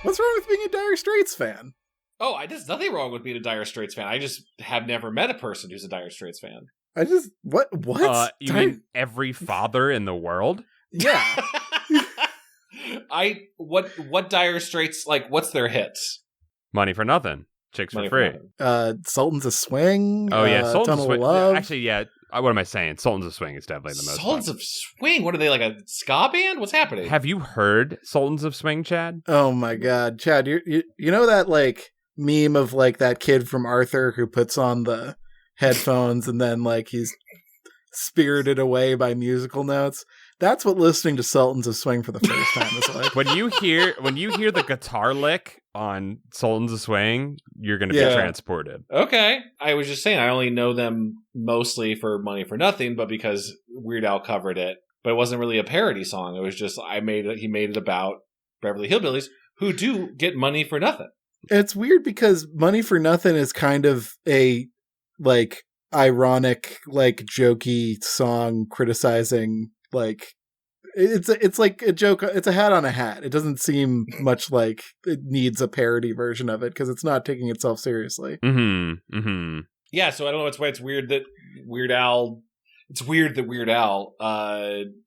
What's wrong with being a Dire Straits fan? Oh, there's nothing wrong with being a Dire Straits fan. I just have never met a person who's a Dire Straits fan. What? You mean every father in the world? Yeah. What Dire Straits, like, what's their hits? Money for Nothing. Chicks for Free. Sultans of Swing. Oh, yeah. Sultans Tunnel of Swing. of Love. Actually, yeah. What am I saying? Sultans of Swing is definitely the most Sultans fun. of Swing? What are they, like a ska band? What's happening? Have you heard Sultans of Swing, Chad? Oh my God, Chad! You know that like meme of like that kid from Arthur who puts on the headphones and then like he's spirited away by musical notes? That's what listening to Sultans of Swing for the first time is like. When you hear the guitar lick on Sultans of Swing, you're going to be transported. Okay. I was just saying, I only know them mostly for Money for Nothing, but because Weird Al covered it. But it wasn't really a parody song. It was just, he made it about Beverly Hillbillies who do get money for nothing. It's weird because Money for Nothing is kind of a like ironic, like jokey song criticizing like it's like a joke. It's a hat on a hat. It doesn't seem much like it needs a parody version of it because it's not taking itself seriously. Mm-hmm. Mm-hmm. Yeah, so I don't know. That's why it's weird that Weird Al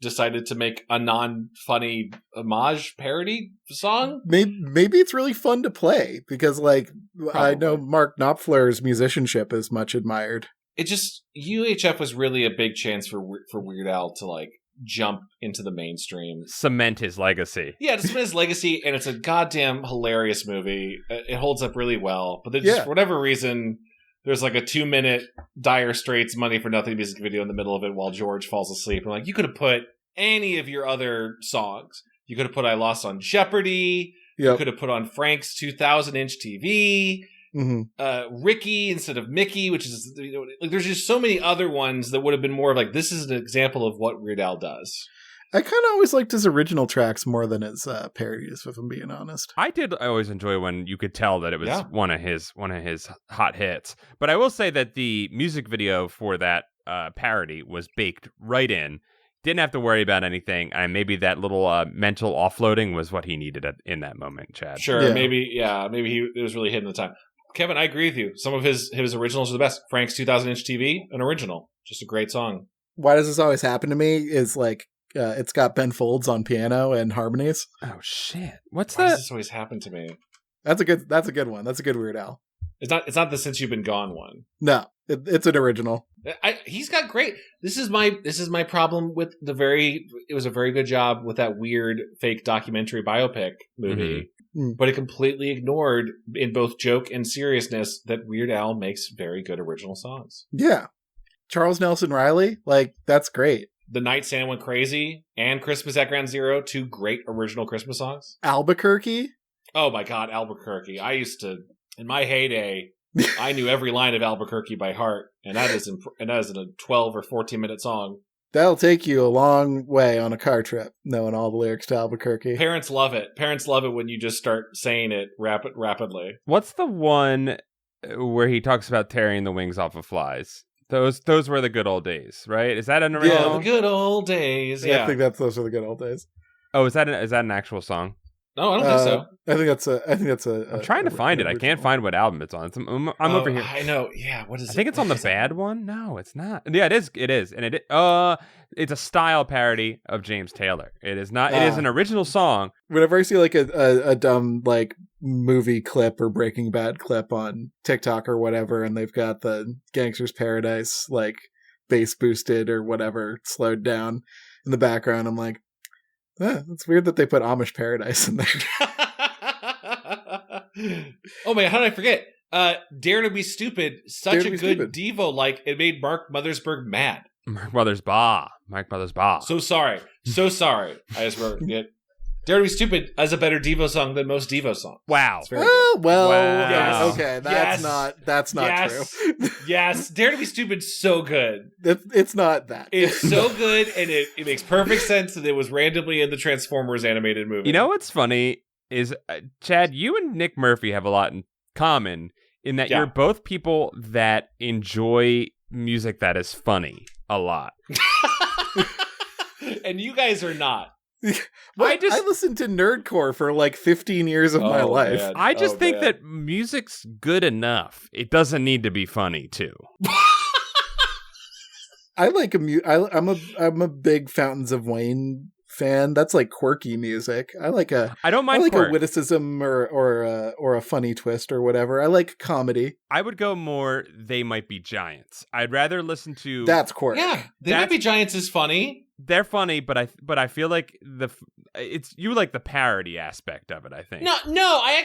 decided to make a non-funny homage parody song. Maybe it's really fun to play because, like, Probably. I know Mark Knopfler's musicianship is much admired. It just UHF was really a big chance for Weird Al to like jump into the mainstream, cement his legacy. Yeah, to cement his legacy, and it's a goddamn hilarious movie. It holds up really well, but just for whatever reason, there's like a 2-minute Dire Straits Money for Nothing music video in the middle of it while George falls asleep. I'm like, you could have put any of your other songs. You could have put I Lost on Jeopardy. You could have put on Frank's 2000-inch TV. Mm-hmm. Ricky instead of Mickey, which is, like, there's just so many other ones that would have been more of like, this is an example of what Weird Al does. I kind of always liked his original tracks more than his parodies, if I'm being honest. I always enjoy when you could tell that it was one of his hot hits. But I will say that the music video for that parody was baked right in. Didn't have to worry about anything, and maybe that little mental offloading was what he needed in that moment, Chad. Sure, maybe it was really hitting the time. Kevin, I agree with you. Some of his originals are the best. Frank's 2000-inch TV, an original, just a great song. Why does this always happen to me? Is like it's got Ben Folds on piano and harmonies. Oh shit! Why does this always happen to me? That's a good one. That's a good Weird Al. It's not the Since You've Been Gone one. No, it's an original. He's got great. This is my problem with it was a very good job with that weird fake documentary biopic movie, but it completely ignored in both joke and seriousness that Weird Al makes very good original songs. Yeah, Charles Nelson Riley, like that's great. The Night Santa Went Crazy and Christmas at Ground Zero, 2 great original Christmas songs. Albuquerque. Oh my God, Albuquerque! I used to, in my heyday, I knew every line of Albuquerque by heart, and that is in a 12 or 14-minute song. That'll take you a long way on a car trip, knowing all the lyrics to Albuquerque. Parents love it. Parents love it when you just start saying it rapidly. What's the one where he talks about tearing the wings off of flies? Those were the good old days, right? Is that an original? Yeah, the good old days. Yeah, I think those are the good old days. Oh, is that an actual song? No, I don't think so. I think that's a. I'm trying to find it. I can't find what album it's on. I'm over here. I know. Yeah, what is it? I think it's on the bad one. No, it's not. Yeah, it is. It is, and it's a style parody of James Taylor. It is not. It is an original song. Whenever I see like a dumb like movie clip or Breaking Bad clip on TikTok or whatever, and they've got the Gangster's Paradise like bass boosted or whatever slowed down in the background, I'm like, it's weird that they put Amish Paradise in there. Oh man, how did I forget? Dare to Be Stupid, such a good Devo, like it made Mark Mothersbaugh mad. Mark Mothersbaugh. So sorry. I just wrote it. Dare to Be Stupid has a better Devo song than most Devo songs. Wow. Wow. Yes. Okay, that's not true. Yes, Dare to Be Stupid's so good. It's not that. It's so good, and it makes perfect sense that it was randomly in the Transformers animated movie. You know what's funny is, Chad, you and Nick Murphy have a lot in common in that you're both people that enjoy music that is funny a lot. And you guys are not. Well, I listened to nerdcore for like 15 years of my life. Man. I just think that music's good enough. It doesn't need to be funny too. I like I'm a big Fountains of Wayne fan. That's like quirky music. I don't mind a witticism or a funny twist or whatever. I like comedy. I would go more They Might Be Giants. I'd rather listen to That's quirk. Yeah, They Might Be Giants is funny. They're funny, but I feel like you like the parody aspect of it, I think. No, I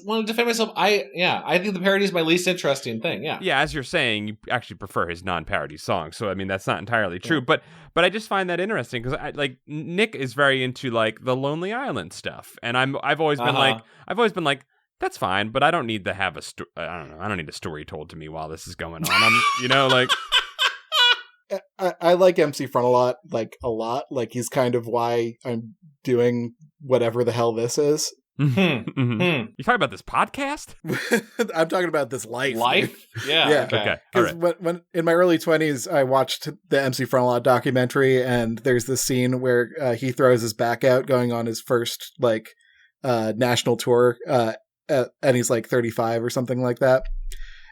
want to defend myself. I think the parody is my least interesting thing. Yeah. Yeah, as you're saying, you actually prefer his non-parody songs. So I mean, that's not entirely true, but I just find that interesting because Nick is very into like the Lonely Island stuff, and I've always been like that's fine, but I don't need to have I don't know. I don't need a story told to me while this is going on. I like MC Frontalot a lot. Like he's kind of why I'm doing whatever the hell this is. Mm-hmm. You talking about this podcast? I'm talking about this life. Life? Yeah. Okay. Because when in my early 20s, I watched the MC Frontalot documentary, and there's this scene where he throws his back out going on his first national tour, and he's like 35 or something like that.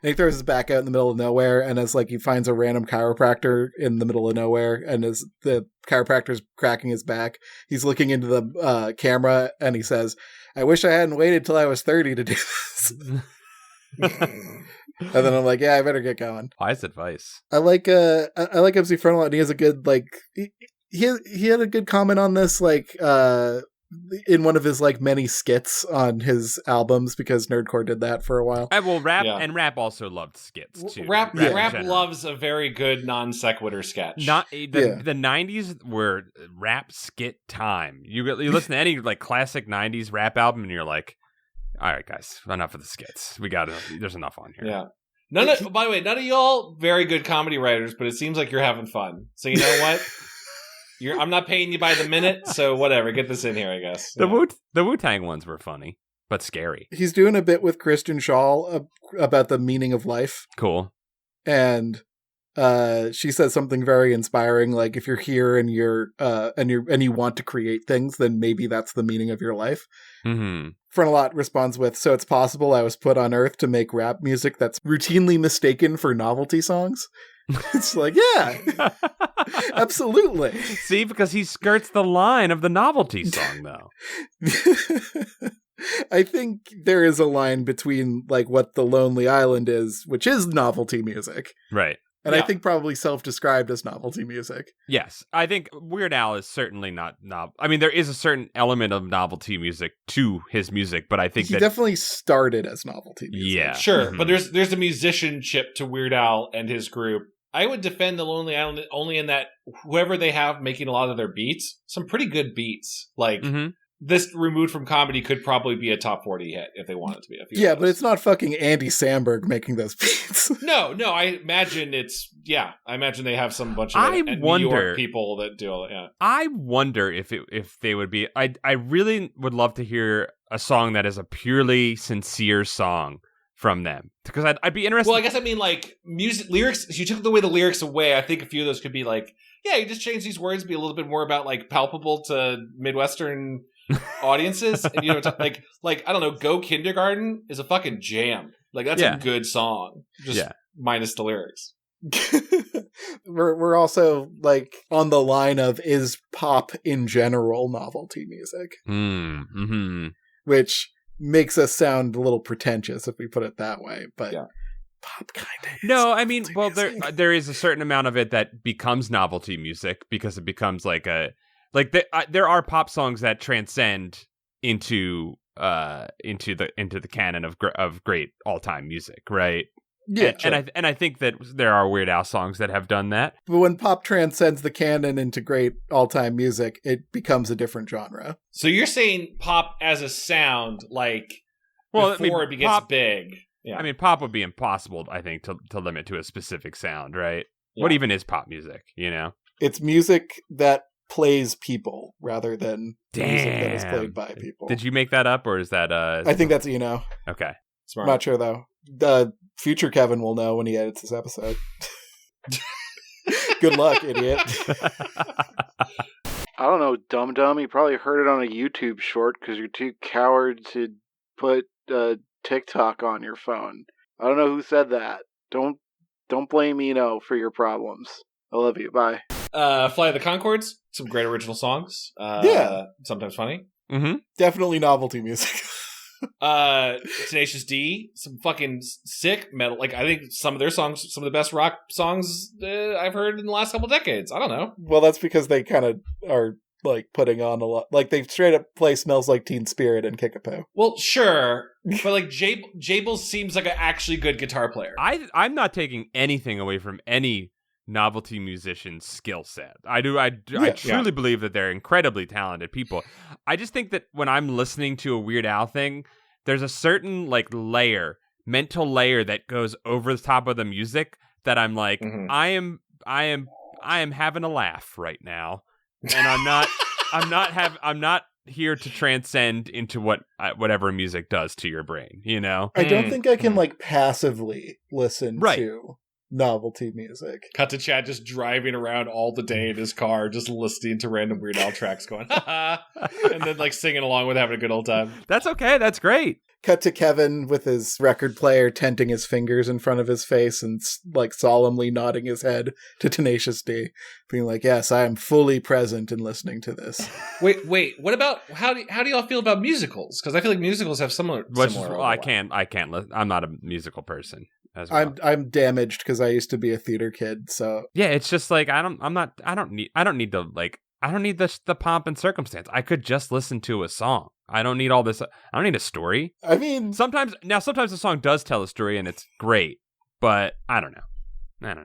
And he throws his back out in the middle of nowhere, and as he finds a random chiropractor in the middle of nowhere, and as the chiropractor's cracking his back, he's looking into the camera, and he says, "I wish I hadn't waited till I was 30 to do this." And then I'm like, yeah, I better get going. Wise advice. I like MC Frontalot, and he has a good he had a good comment on this in one of his many skits on his albums, because nerdcore did that for a while. And rap also loved skits too. Rap loves a very good non sequitur sketch. The 90s were rap skit time. You listen to any classic 90s rap album and you're like, all right guys, enough of the skits. There's enough on here. Yeah. By the way, none of y'all very good comedy writers, but it seems like you're having fun. So you know what? I'm not paying you by the minute, so whatever. Get this in here, I guess. The Wu-Tang ones were funny, but scary. He's doing a bit with Kristen Schaal about the meaning of life. Cool. And she says something very inspiring, like if you're here and you want to create things, then maybe that's the meaning of your life. Mm-hmm. Frontalot responds with, "So it's possible I was put on Earth to make rap music that's routinely mistaken for novelty songs." It's yeah, absolutely. See, because he skirts the line of the novelty song, though. I think there is a line between what the Lonely Island is, which is novelty music, right? And I think probably self-described as novelty music. Yes, I think Weird Al is certainly not I mean, there is a certain element of novelty music to his music, but I think he definitely started as novelty music. Yeah, sure, but there's a musicianship to Weird Al and his group. I would defend the Lonely Island only in that whoever they have making a lot of their beats, some pretty good beats. This removed from comedy could probably be a top 40 hit if they wanted to be. But it's not fucking Andy Samberg making those beats. No, I imagine I imagine they have some bunch of New York people that do all that. Yeah. I wonder if they would be. I really would love to hear a song that is a purely sincere song from them, because I'd be interested. Well, I guess music lyrics. If you took the lyrics away, I think a few of those could be you just change these words to be a little bit more about palpable to Midwestern audiences. And I don't know, Go Kindergarten is a fucking jam. That's a good song. Just minus the lyrics. We're also on the line of, is pop in general novelty music? Mm-hmm. Which makes us sound a little pretentious if we put it that way, but pop kind of is. No, I mean, well, there is a certain amount of it that becomes novelty music because it becomes there are pop songs that transcend into the canon of great all-time music, right? Yeah, and I think that there are Weird Al songs that have done that. But when pop transcends the canon into great all-time music, it becomes a different genre. So you're saying pop as a sound, before it gets big. Yeah. I mean, pop would be impossible, I think, to limit to a specific sound, right? Yeah. What even is pop music, It's music that plays people rather than music that is played by people. Did you make that up, or is that... I think that's Okay. Smart. I'm not sure, though. Future Kevin will know when he edits this episode. Good luck, idiot. I don't know, dum-dum. You probably heard it on a YouTube short because you're too coward to put TikTok on your phone. I don't know who said that. Don't blame Eno for your problems. I love you. Bye. Fly the Conchords. Some great original songs. Sometimes funny. Mm-hmm. Definitely novelty music. Tenacious D, some fucking sick metal. Like, I think some of their songs, some of the best rock songs I've heard in the last couple decades. I don't know. Well, that's because they kind of are like putting on a lot. Like, they straight up play "Smells Like Teen Spirit" and Kickapoo. Well, sure, but like Jables seems like an actually good guitar player. I'm not taking anything away from any novelty musician's skill set. I truly believe that they're incredibly talented people. I just think that when I'm listening to a Weird Al thing, there's a certain like mental layer that goes over the top of the music that I'm like, I am having a laugh right now, and I'm not here to transcend into whatever music does to your brain. You know, I don't think I can like passively listen to novelty music. Cut to Chad just driving around all the day in his car, just listening to random Weird Al tracks going, ha ha, and then like singing along with having a good old time. That's okay. That's great. Cut to Kevin with his record player tenting his fingers in front of his face and like solemnly nodding his head to Tenacious D, being like, yes, I am fully present in listening to this. Wait, what about, how do y'all feel about musicals? Because I feel like musicals have similar I can't I'm not a musical person. As well. I'm damaged because I used to be a theater kid, so yeah, it's just like I don't need the pomp and circumstance. I could just listen to a song. I don't need all this. I don't need a story. I mean, sometimes the song does tell a story and it's great, but I don't know what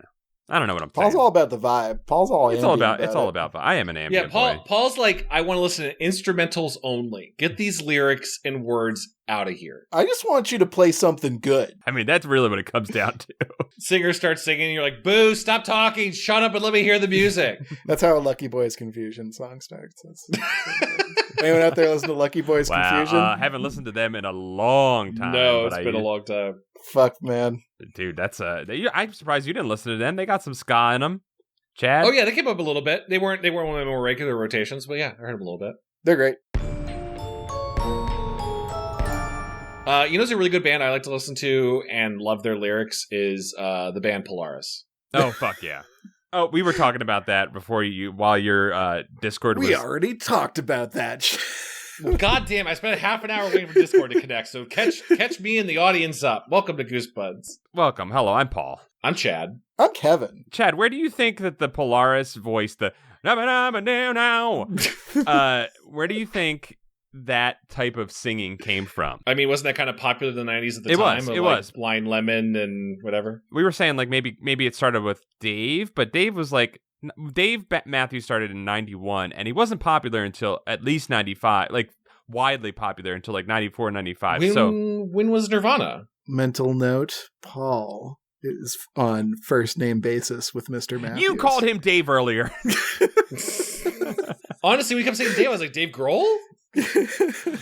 I'm Paul's saying. all about the vibe. Paul's all it's all about I am an ambient boy. Paul's like, I want to listen to instrumentals only. Get these lyrics and words out of here. I just want you to play something good. I mean, that's really what it comes down to. Singer starts singing, and you're like, boo, stop talking, shut up and let me hear the music. That's how a Lucky Boys Confusion song starts. Anyone out there listen to Lucky Boys Confusion? I haven't listened to them in a long time. No, it's been a long time. Fuck, man. Dude, I'm surprised you didn't listen to them. They got some ska in them. Chad? Oh yeah, they came up a little bit. They weren't one of the more regular rotations, but yeah, I heard them a little bit. They're great. You know, it's a really good band I like to listen to and love their lyrics is the band Polaris. Oh, fuck yeah. Oh, we were talking about that while your Discord was... We already talked about that. God damn, I spent half an hour waiting for Discord to connect, so catch me and the audience up. Welcome to Goosebuds. Welcome. Hello, I'm Paul. I'm Chad. I'm Kevin. Chad, where do you think that the Polaris voice, where do you think that type of singing came from? I mean, wasn't that kind of popular in the 90s at the time? It was. Blind Lemon and whatever. We were saying like maybe it started with Dave, but Dave was like, Dave Matthews started in 91, and he wasn't popular until at least 95, like widely popular until like 94, 95. When was Nirvana? Mental note, Paul is on first name basis with Mr. Matthews. You called him Dave earlier. Honestly, we kept saying Dave. I was like, Dave Grohl?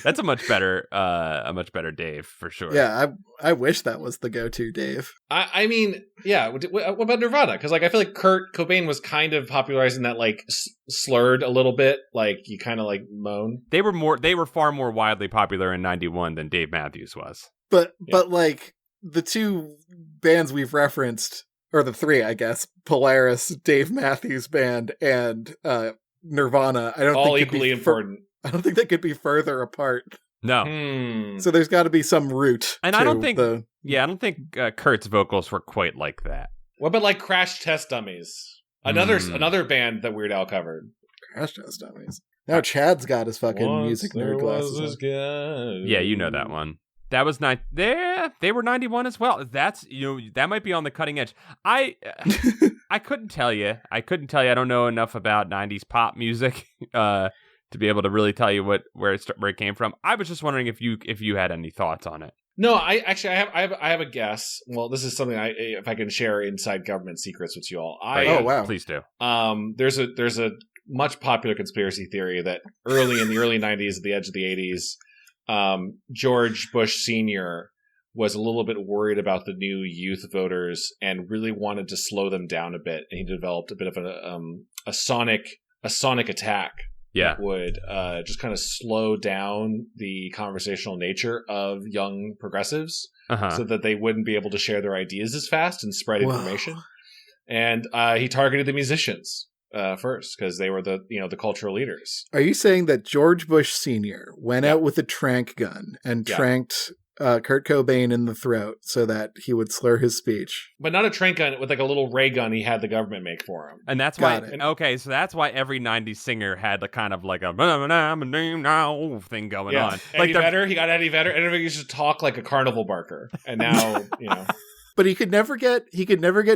That's a much better Dave for sure. Yeah, I wish that was the go-to Dave. I mean, yeah. What about Nirvana? Because like I feel like Kurt Cobain was kind of popularizing that like slurred a little bit, like you kind of like moan. They were far more widely popular in 91 than Dave Matthews was. But like the two bands we've referenced, or the three, I guess, Polaris, Dave Matthews Band, and Nirvana. I don't all think equally important. I don't think they could be further apart. No. So there's got to be some root. And I don't think Kurt's vocals were quite like that. What about like Crash Test Dummies? Another band that Weird Al covered. Crash Test Dummies. Now Chad's got his fucking music nerd glasses. Yeah, you know that one. That was they were 91 as well. That's that might be on the cutting edge. I couldn't tell you. I don't know enough about 90s pop music to be able to really tell you where it came from. I was just wondering if you had any thoughts on it. No, I have a guess. Well, this is something if I can share inside government secrets with you all. Wow, please do. There's a much popular conspiracy theory that in the early 90s, at the edge of the 80s, George Bush Sr. was a little bit worried about the new youth voters and really wanted to slow them down a bit, and he developed a bit of a sonic attack Yeah. Would just kind of slow down the conversational nature of young progressives so that they wouldn't be able to share their ideas as fast and spread information. And he targeted the musicians first because they were the cultural leaders. Are you saying that George Bush Sr. went out with a trank gun and tranked Kurt Cobain in the throat so that he would slur his speech? But not a trank gun, with like a little ray gun he had the government make for him. And that's why, so that's why every 90s singer had a kind of like a thing going on. Eddie Vedder, he got Eddie Vedder, and everybody used to talk like a carnival barker. And now, But he could never get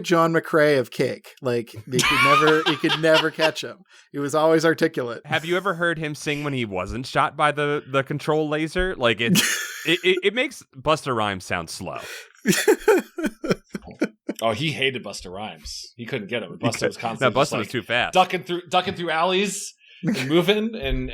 John McCrae of Cake. Like he could never catch him. He was always articulate. Have you ever heard him sing when he wasn't shot by the control laser? Like it makes Busta Rhymes sound slow. Oh, he hated Busta Rhymes. He couldn't get him. Busta was constantly Busta was too fast, ducking through alleys. And moving and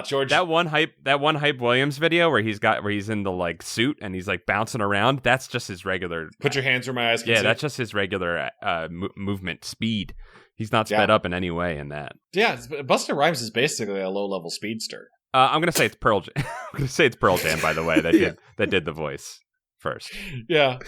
George, that one hype Williams video where he's in the like suit and he's like bouncing around, that's just his regular put your hands where my eyes can see. That's just his regular movement speed. He's not sped up in any way in that. Busta Rhymes is basically a low level speedster. I'm gonna say it's Pearl Jam. I'm gonna say it's Pearl Jam, by the way, that did the voice first. Yeah.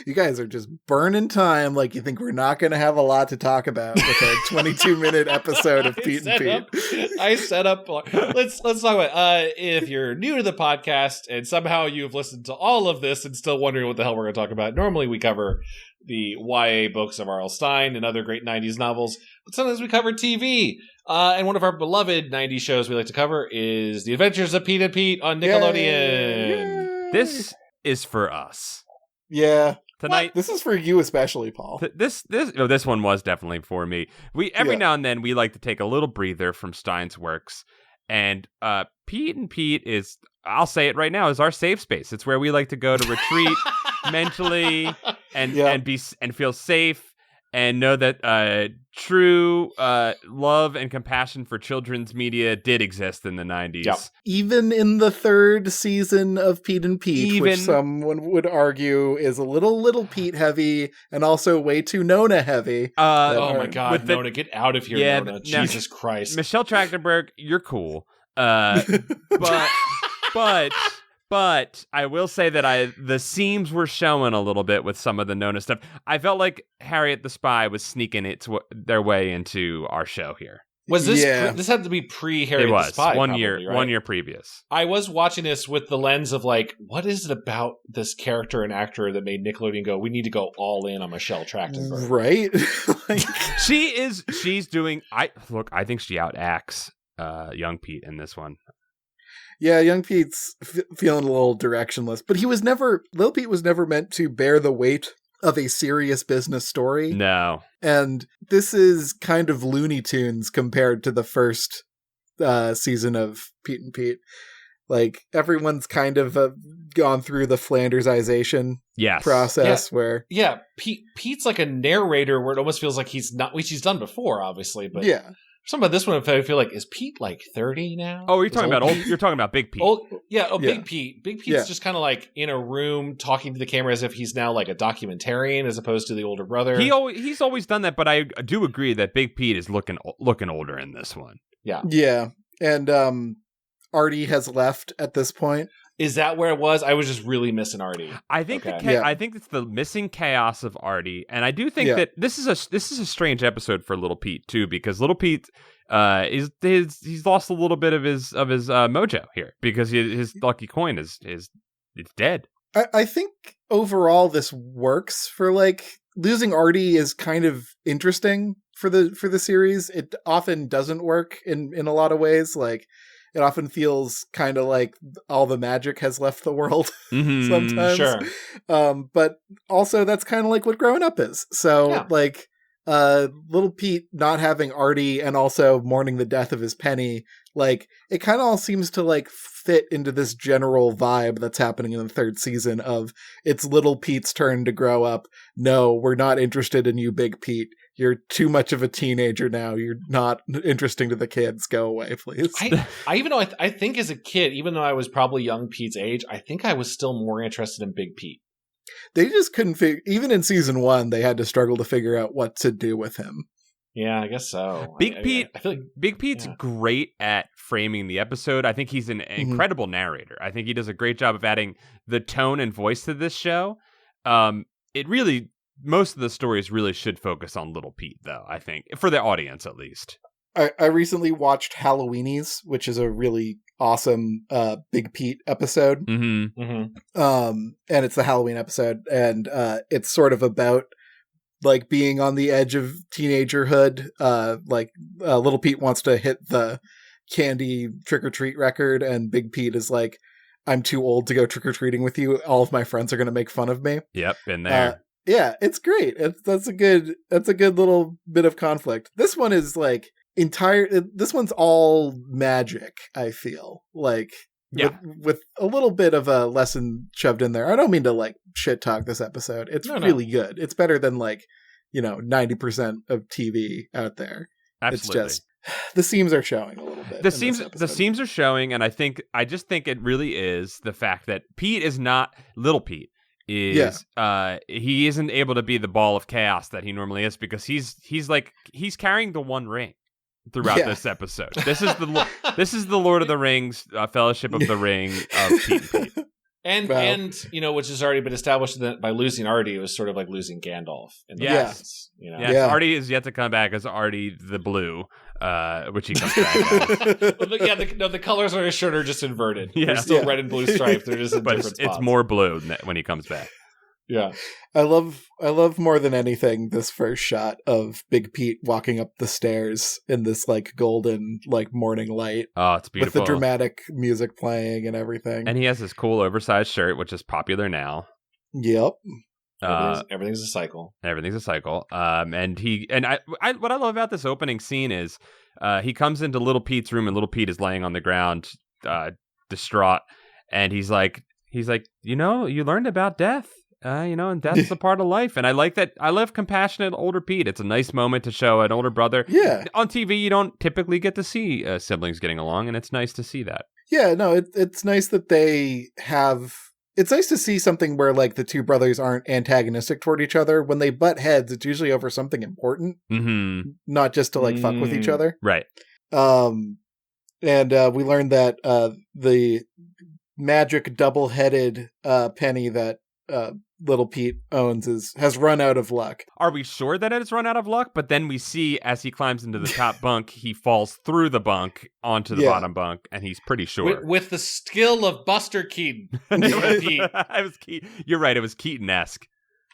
You guys are just burning time like you think we're not going to have a lot to talk about with a 22-minute episode of Pete and Pete. I set up. Let's talk about if you're new to the podcast and somehow you've listened to all of this and still wondering what the hell we're going to talk about. Normally we cover the YA books of R.L. Stine and other great 90s novels, but sometimes we cover TV. And one of our beloved 90s shows we like to cover is The Adventures of Pete and Pete on Nickelodeon. Yay. This is for us. Yeah. Tonight, this is for you especially, Paul. This one was definitely for me. We every now and then we like to take a little breather from Stine's works, and Pete and Pete is, I'll say it right now, is our safe space. It's where we like to go to retreat mentally and feel safe and know that true love and compassion for children's media did exist in the 90s. Yep. Even in the third season of Pete and Pete, which someone would argue is a little Pete heavy and also way too Nona heavy. Oh my God, Nona, get out of here, Nona. Jesus Christ. Michelle Trachtenberg, you're cool. But I will say that the seams were showing a little bit with some of the Nona stuff. I felt like Harriet the Spy was sneaking their way into our show here. Was this? This had to be pre-Harriet the Spy. One year previous. I was watching this with the lens of like, what is it about this character and actor that made Nickelodeon go, we need to go all in on Michelle Trachtenberg? Right? She's doing. I think she outacts young Pete in this one. Yeah, young Pete's feeling a little directionless, but Lil Pete was never meant to bear the weight of a serious business story. No. And this is kind of Looney Tunes compared to the first season of Pete and Pete. Like, everyone's kind of gone through the Flandersization process where... Yeah, Pete's like a narrator where it almost feels like he's not, which he's done before, obviously, but... Yeah. Something about this one, I feel like, is Pete like 30 now? Oh, you're talking about Big Pete. Big Pete. Big Pete's just kind of like in a room talking to the camera as if he's now like a documentarian as opposed to the older brother. He's always done that, but I do agree that Big Pete is looking older in this one. Yeah. Yeah. And Artie has left at this point. Is that where it was? I was just really missing Artie. I think I think it's the missing chaos of Artie, and I do think that this is a strange episode for Little Pete too, because Little Pete he's lost a little bit of his mojo here because his lucky coin is dead. I think overall this works for like losing Artie is kind of interesting for the series. It often doesn't work in a lot of ways, like. It often feels kind of like all the magic has left the world sometimes. Sure. But also that's kind of like what growing up is. So like Little Pete not having Artie and also mourning the death of his Penny, like it kind of all seems to like fit into this general vibe that's happening in the third season of it's Little Pete's turn to grow up. No, we're not interested in you, Big Pete. You're too much of a teenager now. You're not interesting to the kids. Go away, please. I even though I think as a kid, even though I was probably young Pete's age, I think I was still more interested in Big Pete. They just couldn't figure, even in season 1, they had to struggle to figure out what to do with him. Yeah, I guess so. Big Pete, I feel like Big Pete's great at framing the episode. I think he's an incredible narrator. I think he does a great job of adding the tone and voice to this show. It really, most of the stories really should focus on Little Pete, though, I think, for the audience at least. I recently watched Halloweenies, which is a really awesome Big Pete episode. Mm-hmm. Mm-hmm. And it's the Halloween episode, and it's sort of about like being on the edge of teenagerhood. Little Pete wants to hit the candy trick-or-treat record, and Big Pete is like, I'm too old to go trick-or-treating with you. All of my friends are going to make fun of me. Yep, been there. Yeah, it's great. That's a good little bit of conflict. This one is like this one's all magic, I feel like. Yeah. With a little bit of a lesson shoved in there. I don't mean to like shit talk this episode. It's really good. It's better than 90% of TV out there. Absolutely. It's just the seams are showing a little bit. The seams are showing, and I just think it really is the fact that Pete is not Little Pete. He isn't able to be the ball of chaos that he normally is, because he's carrying the One Ring throughout this episode. This is the Lord of the Rings, Fellowship of the Ring of Pete and Pete. And which has already been established that by losing Artie, it was sort of like losing Gandalf. Yes. Artie is yet to come back as Artie the Blue, which he comes back as. The colors on his shirt are just inverted. Yeah. They're still red and blue stripes. They're just in different spots. It's more blue when he comes back. Yeah. I love more than anything this first shot of Big Pete walking up the stairs in this like golden like morning light. Oh, it's beautiful. With the dramatic music playing and everything. And he has this cool oversized shirt, which is popular now. Yep. Everything's a cycle. Everything's a cycle. What I love about this opening scene is he comes into Little Pete's room, and Little Pete is laying on the ground, distraught, and he's like, you learned about death. And death's a part of life. And I like that. I love compassionate older Pete. It's a nice moment to show an older brother. Yeah. On TV, you don't typically get to see siblings getting along, and it's nice to see that. Yeah, no, it's nice that they have... It's nice to see something where, like, the two brothers aren't antagonistic toward each other. When they butt heads, it's usually over something important. Mm-hmm. Not just to, like, fuck with each other. Right. And we learned that the magic double-headed penny that... Little Pete owns has run out of luck. Are we sure that it has run out of luck? But then we see as he climbs into the top bunk, he falls through the bunk onto the bottom bunk, and he's pretty sure. With the skill of Buster Keaton. You're right, it was Keaton-esque.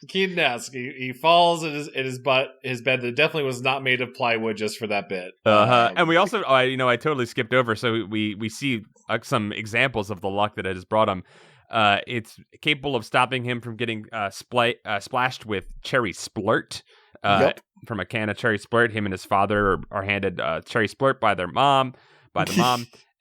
Keaton-esque. He falls in his bed that definitely was not made of plywood just for that bit. And we also, I totally skipped over, so we see some examples of the luck that it has brought him. It's capable of stopping him from getting splashed with cherry splurt from a can of cherry splurt. Him and his father are handed cherry splurt by the mom,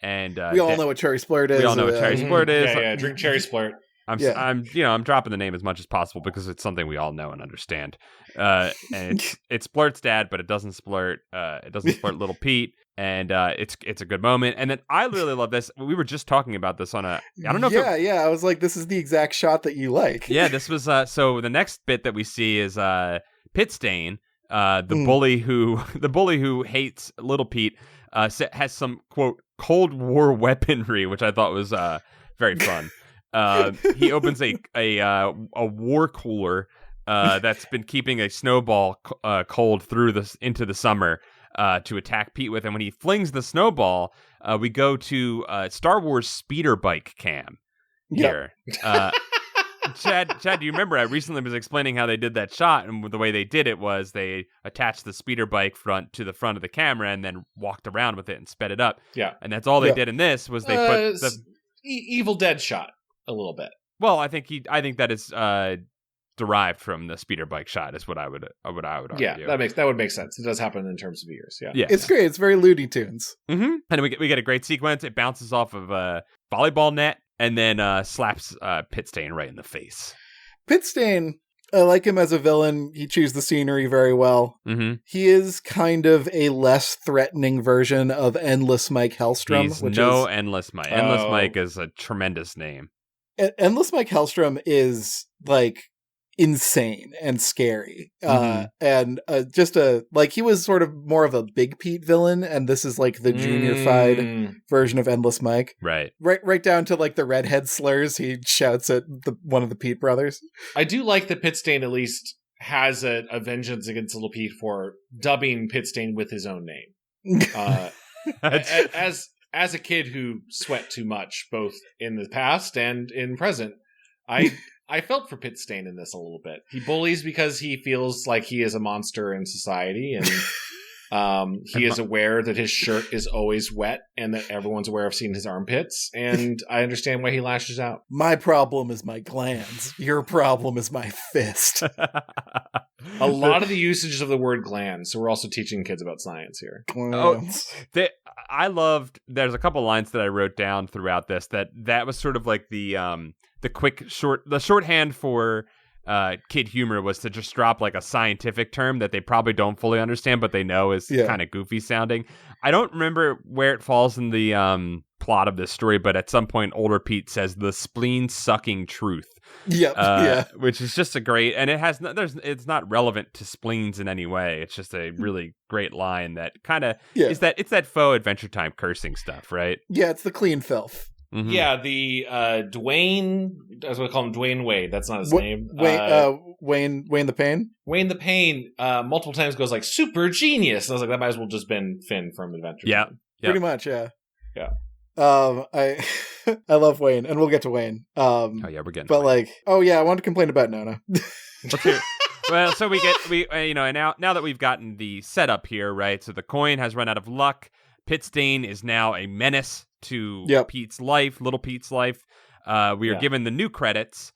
and we all know what cherry splurt is. We all know what cherry splurt is. Yeah, drink cherry splurt. I'm dropping the name as much as possible because it's something we all know and understand. And it splurts Dad, but it doesn't splurt. It doesn't splurt Little Pete. And it's a good moment. And then I really love this. We were just talking about this on I don't know. I was like, this is the exact shot that you like. Yeah, this was so the next bit that we see is Pitstain, the bully who hates Little Pete, has some quote Cold War weaponry, which I thought was very fun. He opens a war cooler that's been keeping a snowball cold into the summer. To attack Pete with, and when he flings the snowball, we go to Star Wars speeder bike cam here. Yep. Chad, do you remember? I recently was explaining how they did that shot, and the way they did it was they attached the speeder bike front to the front of the camera and then walked around with it and sped it up. Yeah, and that's all they did in this was they put the Evil Dead shot a little bit. Well, I think that is derived from the speeder bike shot is what I would argue. Yeah, that would make sense. It does happen in terms of years. Yeah, it's great. It's very Looney Tunes. Mm-hmm. And we get a great sequence. It bounces off of a volleyball net and then slaps Pitstain right in the face. Pitstain, I like him as a villain. He chews the scenery very well. Mm-hmm. He is kind of a less threatening version of Endless Mike Hellstrom. Endless Mike. Endless Mike is a tremendous name. Endless Mike Hellstrom is like... insane and scary. And just he was sort of more of a Big Pete villain, and this is like the junior-fied version of Endless Mike. Right down to like the redhead slurs he shouts at one of the Pete brothers. I do like that Pitstain at least has a vengeance against Little Pete for dubbing Pitstain with his own name. As a kid who sweat too much, both in the past and in present, I felt for Pitstain in this a little bit. He bullies because he feels like he is a monster in society, and he is aware that his shirt is always wet and that everyone's aware of seeing his armpits, and I understand why he lashes out. My problem is my glands. Your problem is my fist. A lot of the usages of the word glands, so we're also teaching kids about science here. There's a couple lines that I wrote down throughout this that was sort of like the shorthand for kid humor was to just drop like a scientific term that they probably don't fully understand, but they know is kind of goofy sounding. I don't remember where it falls in the plot of this story, but at some point older Pete says the spleen sucking truth. Which is just a great, and it's not relevant to spleens in any way. It's just a really great line that kind of it's that faux Adventure Time cursing stuff, right? Yeah, it's the clean filth. Mm-hmm. Yeah, the Dwayne, as we call him, Dwayne Wade. That's not his name. Wayne the Pain. Wayne the Pain multiple times goes like super genius. And I was like, that might as well just been Finn from Adventure Time. Pretty much. Yeah. I love Wayne, and we'll get to Wayne. We're getting. But I want to complain about Nona. Let's hear it. Well, so and now that we've gotten the setup here, right? So the coin has run out of luck. Pitstain is now a menace to Pete's life, little Pete's life. We are given the new credits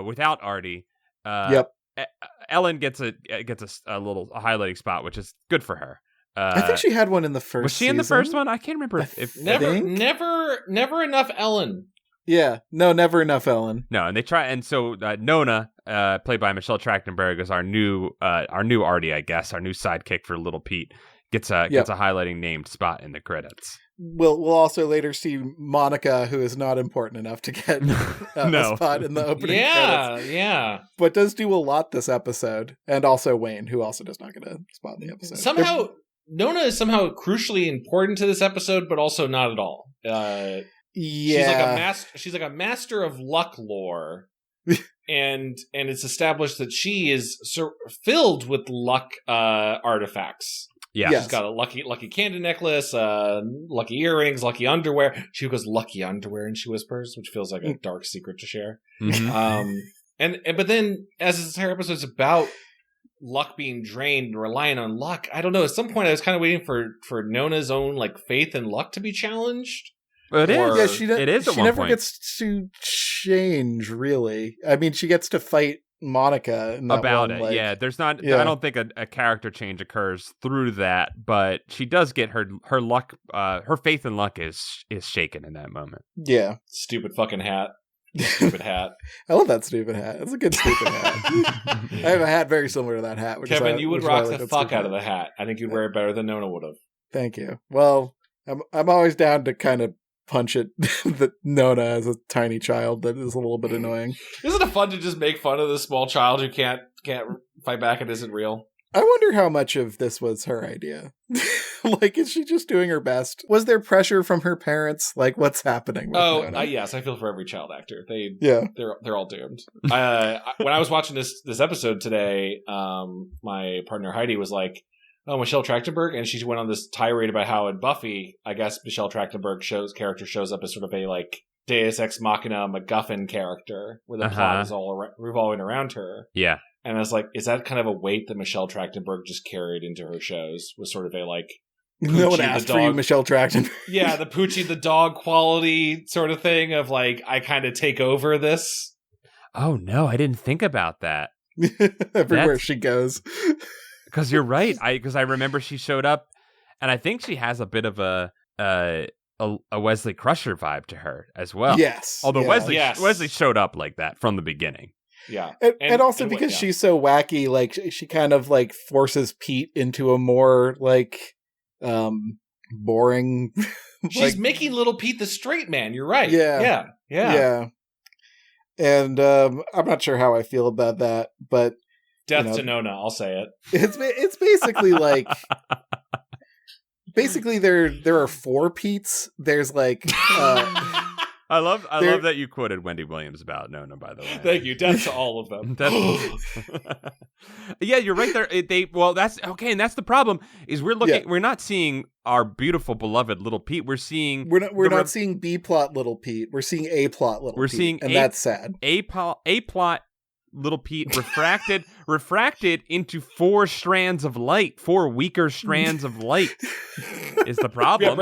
without Artie. Ellen gets a little highlighting spot, which is good for her. I think she had one in the first. Was she in the first one? I can't remember. Never enough Ellen. Yeah, no, never enough Ellen. No, and they try, and so Nona, played by Michelle Trachtenberg, is our new Artie, I guess, our new sidekick for little Pete. Gets a highlighting named spot in the credits. We'll also later see Monica, who is not important enough to get a spot in the opening credits. Yeah. But does do a lot this episode. And also Wayne, who also does not get a spot in the episode. Somehow, Nona is somehow crucially important to this episode, but also not at all. She's like a master of luck lore. and it's established that she is filled with luck artifacts. Yeah, she's got a lucky candy necklace, lucky earrings, lucky underwear. She goes lucky underwear, and she whispers, which feels like a dark secret to share. Mm-hmm. But then, as this entire episode is about luck being drained and relying on luck, I don't know. At some point, I was kind of waiting for Nona's own like faith and luck to be challenged. Well, it is. Yeah, it is. She never gets to change. Really, I mean, she gets to fight Monica about it. Yeah, there's not. Yeah. I don't think a character change occurs through that, but she does get her luck. Her faith in luck is shaken in that moment. Yeah, stupid fucking hat. Stupid hat. I love that stupid hat. It's a good stupid hat. I have a hat very similar to that hat. Kevin, you would rock the fuck out of the hat. I think you'd wear it better than Nona would have. Thank you. Well, I'm always down to kind of punch it that Nona as a tiny child that is a little bit annoying. Isn't it fun to just make fun of this small child who can't fight back and isn't real? I wonder how much of this was her idea. Like, is she just doing her best? Was there pressure from her parents? Like, what's happening with Nona? Yes, I feel for every child actor. They're all doomed. When I was watching this episode today, my partner Heidi was like, "Oh, Michelle Trachtenberg," and she went on this tirade about how in Buffy, I guess Michelle Trachtenberg's character shows up as sort of a like Deus Ex Machina MacGuffin character, where the plot is all revolving around her. Yeah, and I was like, is that kind of a weight that Michelle Trachtenberg just carried into her shows? Was sort of a like, no one asked for you, Michelle Trachtenberg. Yeah, the Poochie the dog quality sort of thing of like, I kind of take over this. Oh no, I didn't think about that. Everywhere she goes. Because you're right. Because I remember she showed up, and I think she has a bit of a Wesley Crusher vibe to her as well. Yes. Although Wesley showed up like that from the beginning. Yeah. And also because she's so wacky, like she kind of like forces Pete into a more like boring. She's making little Pete the straight man. You're right. Yeah. And I'm not sure how I feel about that, but death to Nona, I'll say it. It's basically like there are 4 Petes. There's like I love that you quoted Wendy Williams about Nona, by the way. Thank you. Death to all of them. Yeah, you're right there. That's okay, and that's the problem. Is we're not seeing our beautiful beloved little Pete. We're seeing we're not seeing B plot little Pete. We're seeing A plot little Pete. We're seeing that's sad. A plot little Pete refracted into 4 strands of light, 4 weaker strands of light is the problem. Yeah,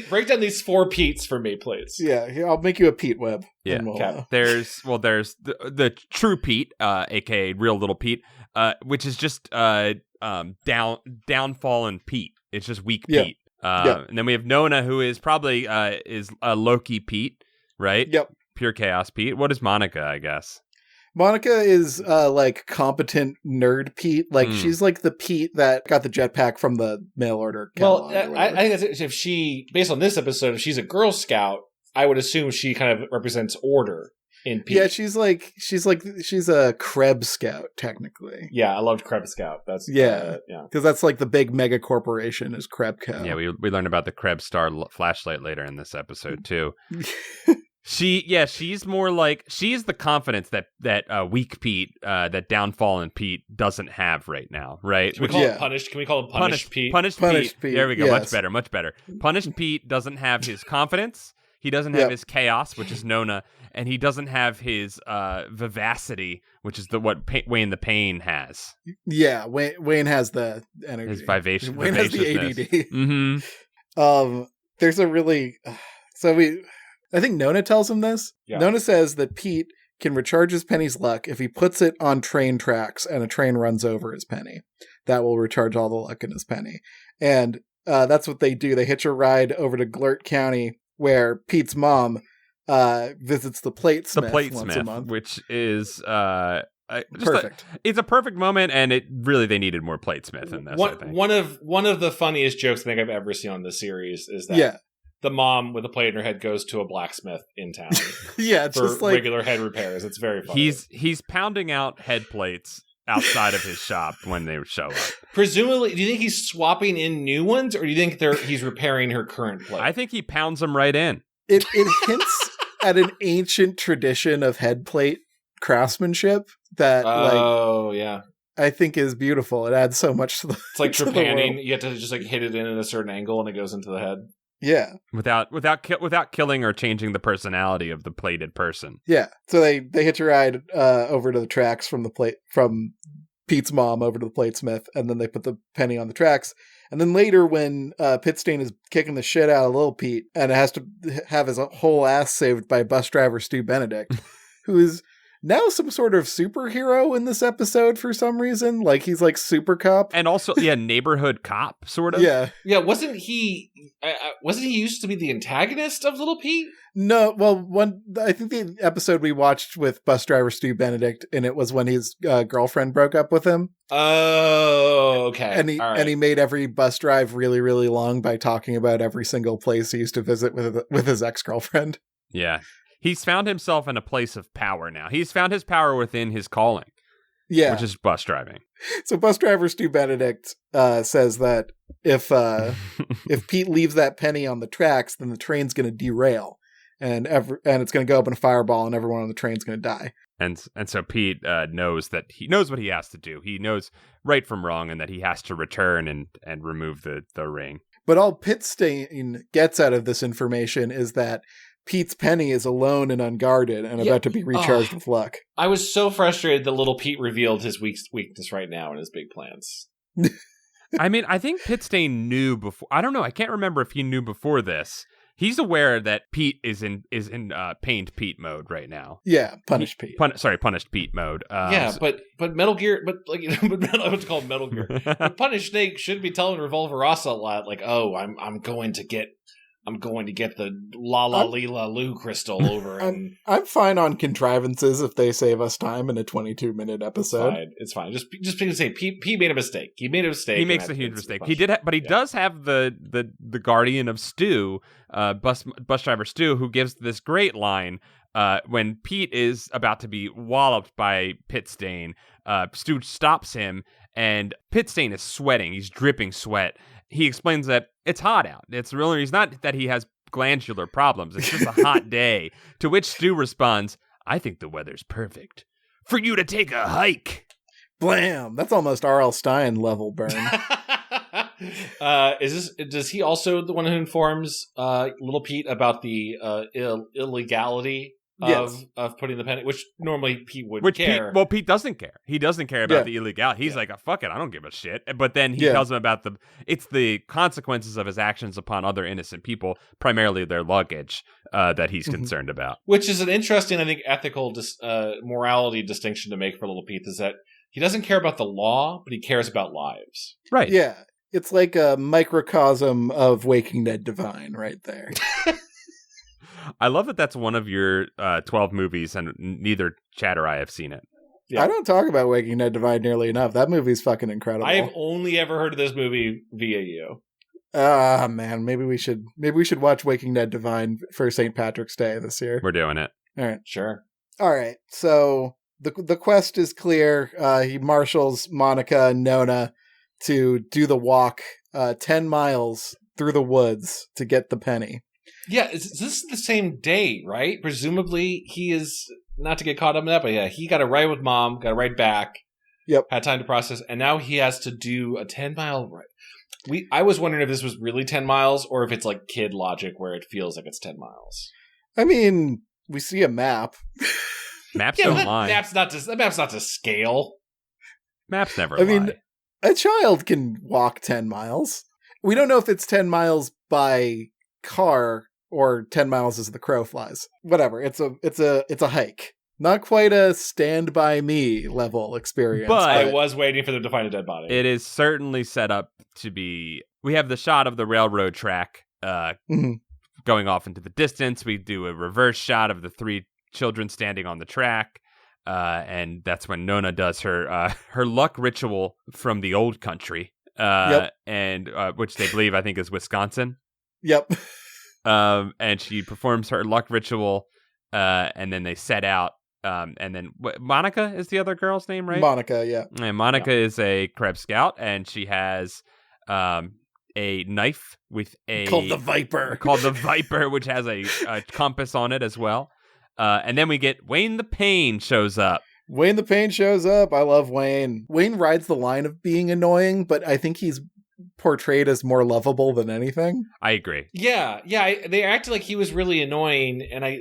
break down these 4 Petes for me, please. Yeah, here, I'll make you a Pete web. Yeah, there's the true Pete, aka real little Pete, which is just downfallen Pete. It's just weak Pete. And then we have Nona, who is probably is a Loki Pete, right? Yep, pure chaos Pete. What is Monica? I guess Monica is like competent nerd Pete. Like she's like the Pete that got the jetpack from the mail order. Well, I think if she, based on this episode, if she's a Girl Scout, I would assume she kind of represents order in Pete. Yeah, she's a Krebs Scout technically. Yeah, I loved Krebs Scout. That's because that's like the big mega corporation is Krebco. Yeah, we learned about the Krebs Star flashlight later in this episode too. She's more like she's the confidence that weak Pete, that downfallen Pete doesn't have right now, right? Can we call him punished? Can we call him punished Pete? Punished Pete. There we go. Yes. Much better. Punished Pete doesn't have his confidence. He doesn't have his chaos, which is Nona, and he doesn't have his vivacity, which is what Wayne the Pain has. Yeah, Wayne has the energy. His vivaciousness. Wayne has the ADD. Mm-hmm. There's a really I think Nona tells him this. Yeah. Nona says that Pete can recharge his penny's luck if he puts it on train tracks and a train runs over his penny. That will recharge all the luck in his penny. And that's what they do. They hitch a ride over to Glurt County, where Pete's mom visits the platesmith once a month. Which is perfect. It's a perfect moment, and they needed more platesmith in this. One of the funniest jokes I think I've ever seen on this series is that the mom with a plate in her head goes to a blacksmith in town. It's for just like regular head repairs. It's very funny. He's pounding out head plates outside of his shop when they show up. Presumably, do you think he's swapping in new ones, or do you think he's repairing her current plate? I think he pounds them right in. It hints at an ancient tradition of head plate craftsmanship that I think is beautiful. It adds so much to the It's like trepanning. You have to just like hit it in at a certain angle and it goes into the head. Yeah. Without killing or changing the personality of the plated person. Yeah. So they hitch a ride over to the tracks from Pete's mom over to the platesmith, and then they put the penny on the tracks. And then later when Pitstain is kicking the shit out of Lil Pete and has to have his whole ass saved by bus driver Stu Benedict, who is now some sort of superhero in this episode for some reason. Like he's like super cop. And also, neighborhood cop, sort of. Yeah. Yeah, wasn't he used to be the antagonist of Little Pete? No, well, I think the episode we watched with bus driver Stu Benedict, and it was when his girlfriend broke up with him. Oh, okay. And he made every bus drive really, really long by talking about every single place he used to visit with his ex-girlfriend. Yeah. He's found himself in a place of power now. He's found his power within his calling. Yeah. Which is bus driving. So bus driver Stu Benedict says that if Pete leaves that penny on the tracks, then the train's going to derail. And it's going to go up in a fireball, and everyone on the train's going to die. And so Pete knows that he knows what he has to do. He knows right from wrong, and that he has to return and remove the ring. But all Pitstain gets out of this information is that Pete's penny is alone and unguarded and about to be recharged with luck. I was so frustrated that little Pete revealed his weakness right now in his big plans. I mean, I think Pitstain knew before. I don't know. I can't remember if he knew before this. He's aware that Pete is in pained Pete mode right now. Yeah, punished Pete. Punished Pete mode. But Metal Gear, I would call Metal Gear. But Punished Snake should be telling Revolver Rossa a lot, like, "Oh, I'm going to get the La Lila Lu crystal over." I'm fine on contrivances if they save us time in a 22-minute episode. It's fine. Just people say Pete made a mistake. He made a mistake. He makes a huge mistake. He did, but he does have the guardian of Stu, bus driver Stu, who gives this great line When Pete is about to be walloped by Pitstain, Stu stops him, and Pitstain is sweating. He's dripping sweat. He explains that it's hot out. It's not that he has glandular problems. It's just a hot day. To which Stu responds, I think the weather's perfect for you to take a hike. Blam! That's almost R.L. Stine level burn. Does he also the one who informs little Pete about the illegality of putting the penny, which normally Pete wouldn't care. Pete doesn't care. He doesn't care about the illegality. He's like, fuck it, I don't give a shit. But then he tells him about it's the consequences of his actions upon other innocent people, primarily their luggage, that he's concerned about. Which is an interesting, I think, ethical morality distinction to make for little Pete, is that he doesn't care about the law, but he cares about lives. Right. Yeah. It's like a microcosm of Waking Dead Divine right there. I love that that's one of your 12 movies, and neither Chad or I have seen it. Yeah. I don't talk about Waking Dead Divine nearly enough. That movie's fucking incredible. I have only ever heard of this movie via you. Man, maybe we should watch Waking Dead Divine for St. Patrick's Day this year. We're doing it. All right. Sure. All right. So the quest is clear. He marshals Monica and Nona to do the walk 10 miles through the woods to get the penny. Yeah, this is the same day, right? Presumably, he is, not to get caught up in that, but yeah, he got a ride with mom, got a ride back. Yep. Had time to process, and now he has to do a 10-mile ride. I was wondering if this was really 10 miles, or if it's like kid logic where it feels like it's 10 miles. I mean, we see a map. Maps don't lie. The map's not to scale. Maps never lie. I mean, a child can walk 10 miles. We don't know if it's 10 miles by car or 10 miles as the crow flies. Whatever. It's a hike. Not quite a Stand By Me level experience. But I was waiting for them to find a dead body. It is certainly set up to be. We have the shot of the railroad track going off into the distance. We do a reverse shot of the three children standing on the track. And that's when Nona does her luck ritual from the old country, and which they believe, I think, is Wisconsin. Yep. And she performs her luck ritual, and then they set out. And then Monica is the other girl's name, right? Monica, yeah. And Monica is a Krebs Scout, and she has a knife with called the Viper, which has a compass on it as well. And then we get Wayne the Pain shows up. Wayne the Pain shows up. I love Wayne. Wayne rides the line of being annoying, but I think he's portrayed as more lovable than anything. I agree. Yeah. They acted like he was really annoying, and I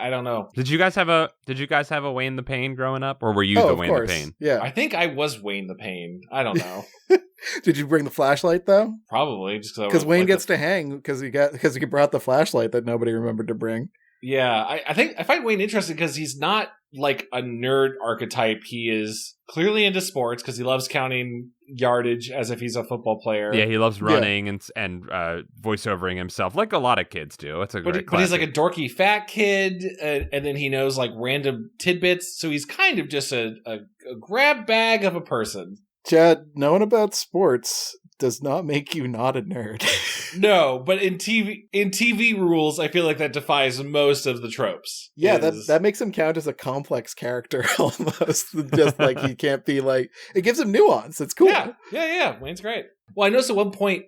don't know. Did you guys have a Wayne the Pain growing up, or were you the Wayne the Pain? Yeah, I think I was Wayne the Pain. I don't know. Did you bring the flashlight though? Probably, just because Wayne gets to hang because he brought the flashlight that nobody remembered to bring. Yeah, I find Wayne interesting because he's not like a nerd archetype. He is clearly into sports because he loves counting yardage as if he's a football player. Yeah, he loves running and voiceovering himself like a lot of kids do. It's but he's like a dorky fat kid, and then he knows like random tidbits. So he's kind of just a grab bag of a person. Chad, knowing about sports does not make you not a nerd. No, but in TV rules, I feel like that defies most of the tropes. Yeah, that makes him count as a complex character almost. Just like he can't be like, it gives him nuance. It's cool. Yeah. Wayne's great. Well, I noticed at one point,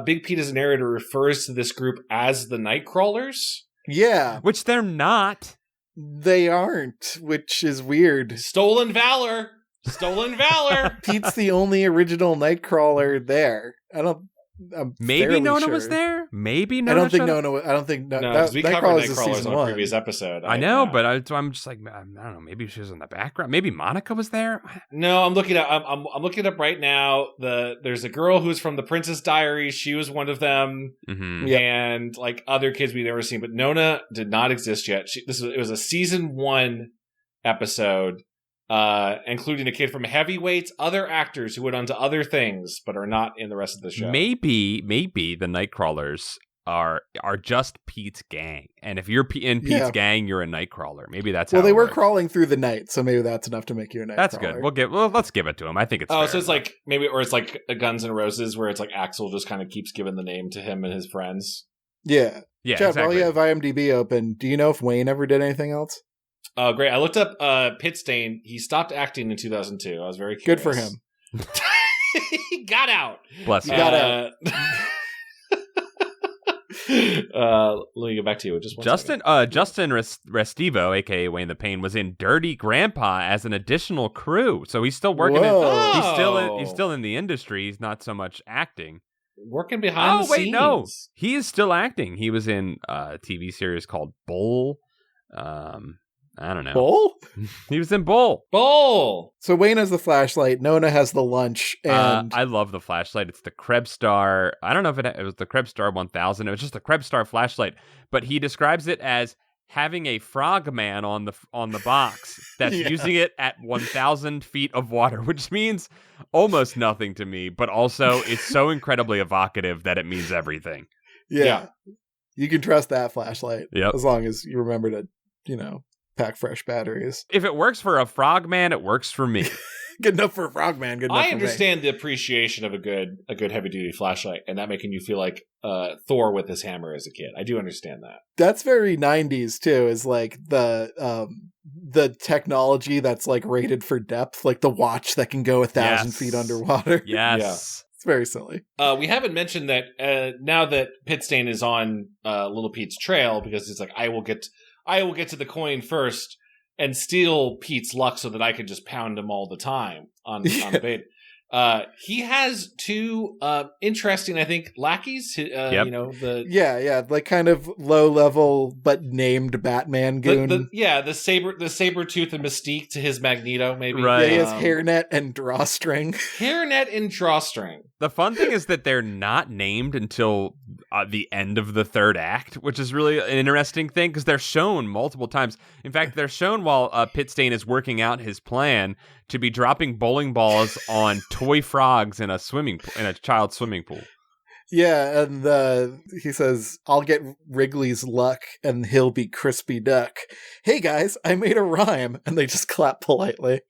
Big Pete as a narrator refers to this group as the Nightcrawlers. Yeah. Which they're not. They aren't, which is weird. Stolen valor. Pete's the only original Nightcrawler there. Maybe Nona sure. was there. Maybe Nona. I don't think Nona. No, because we covered Nightcrawlers on a previous episode. I know, but I'm just like, I don't know. Maybe she was in the background. Maybe Monica was there. No, I'm looking at. I'm looking it up right now. There's a girl who's from the Princess Diaries. She was one of them, and like other kids we've never seen. But Nona did not exist yet. It was a season 1 episode. Including a kid from Heavyweights, other actors who went on to other things, but are not in the rest of the show. Maybe the Nightcrawlers are just Pete's gang, and if you're in Pete's gang, you're a Nightcrawler. Maybe that's how they were works. Crawling through the night, so maybe that's enough to make you a Nightcrawler. That's good. Let's give it to him. I think it's fair. So it's like maybe, or it's like a Guns N' Roses, where it's like Axl just kind of keeps giving the name to him and his friends. Yeah. Yeah, Chad, exactly. while you have IMDb open, do you know if Wayne ever did anything else? Great. I looked up Pit Stain. He stopped acting in 2002. I was very curious. Good for him. He got out. Bless He him. got out. Let me get back to you. Just one Justin Restivo, aka Wayne the Pain, was in Dirty Grandpa as an additional crew. So he's still working. He's still in the industry. He's not so much acting. Working behind the scenes. No, he is still acting. He was in a TV series called Bull. I don't know. Bull? He was in Bull. Bull! So Wayne has the flashlight, Nona has the lunch, and... I love the flashlight. It's the Krebstar. I don't know if it was the Krebstar 1000. It was just a Krebstar flashlight. But he describes it as having a frogman on the box that's using it at 1,000 feet of water, which means almost nothing to me, but also it's so incredibly evocative that it means everything. Yeah. You can trust that flashlight. Yep. As long as you remember to, pack fresh batteries. If it works for a frogman, it works for me. Good enough for a frogman. Good enough I understand the appreciation of a good heavy duty flashlight, and that making you feel like Thor with his hammer as a kid. I do understand that. That's very 90s too. Is like the technology that's like rated for depth, like the watch that can go 1,000 feet underwater. Yes. Yeah. It's very silly. We haven't mentioned that now that Pit Stain is on Little Pete's trail, because it's like I will get to the coin first and steal Pete's luck so that I can just pound him all the time on the bait. He has two interesting, I think, lackeys. Like kind of low level but named Batman goon. The Sabretooth and Mystique to his Magneto, maybe. Right. Yeah, he has hairnet and drawstring. Hairnet and drawstring. The fun thing is that they're not named until the end of the third act, which is really an interesting thing because they're shown multiple times. In fact, they're shown while Pit Stain is working out his plan to be dropping bowling balls on toy frogs in a child's swimming pool. Yeah, and he says, "I'll get Wrigley's luck, and he'll be Crispy Duck." Hey guys, I made a rhyme, and they just clap politely.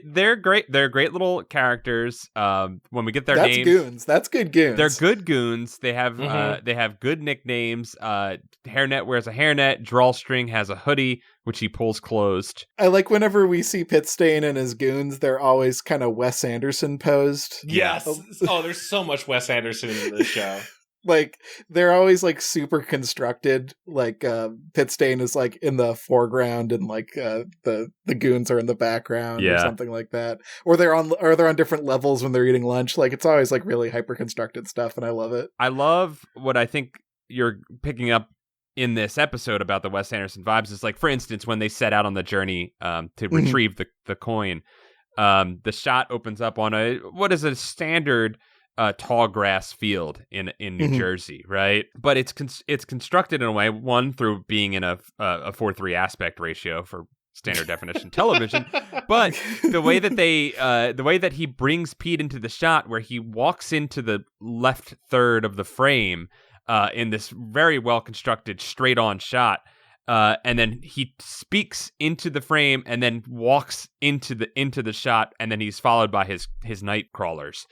They're great. They're great little characters. When we get their names, goons. That's good goons. They're good goons. They have good nicknames. Hairnet wears a hairnet. Drawstring has a hoodie which he pulls closed. I like whenever we see Pit Stain and his goons, they're always kind of Wes Anderson posed. Yes. There's so much Wes Anderson in this show. Like they're always like super constructed. Like Pit Stain is like in the foreground and like the goons are in the background or something like that. Or they're on different levels when they're eating lunch. Like it's always like really hyper constructed stuff, and I love it. I love what I think you're picking up in this episode about the Wes Anderson vibes is like, for instance, when they set out on the journey to retrieve the coin, the shot opens up on what is a standard tall grass field in New Jersey, right? But it's constructed in a way, one, through being in a 4:3 aspect ratio for standard definition television, but the way that he brings Pete into the shot, where he walks into the left third of the frame in this very well constructed straight on shot, and then he speaks into the frame and then walks into the shot, and then he's followed by his night crawlers.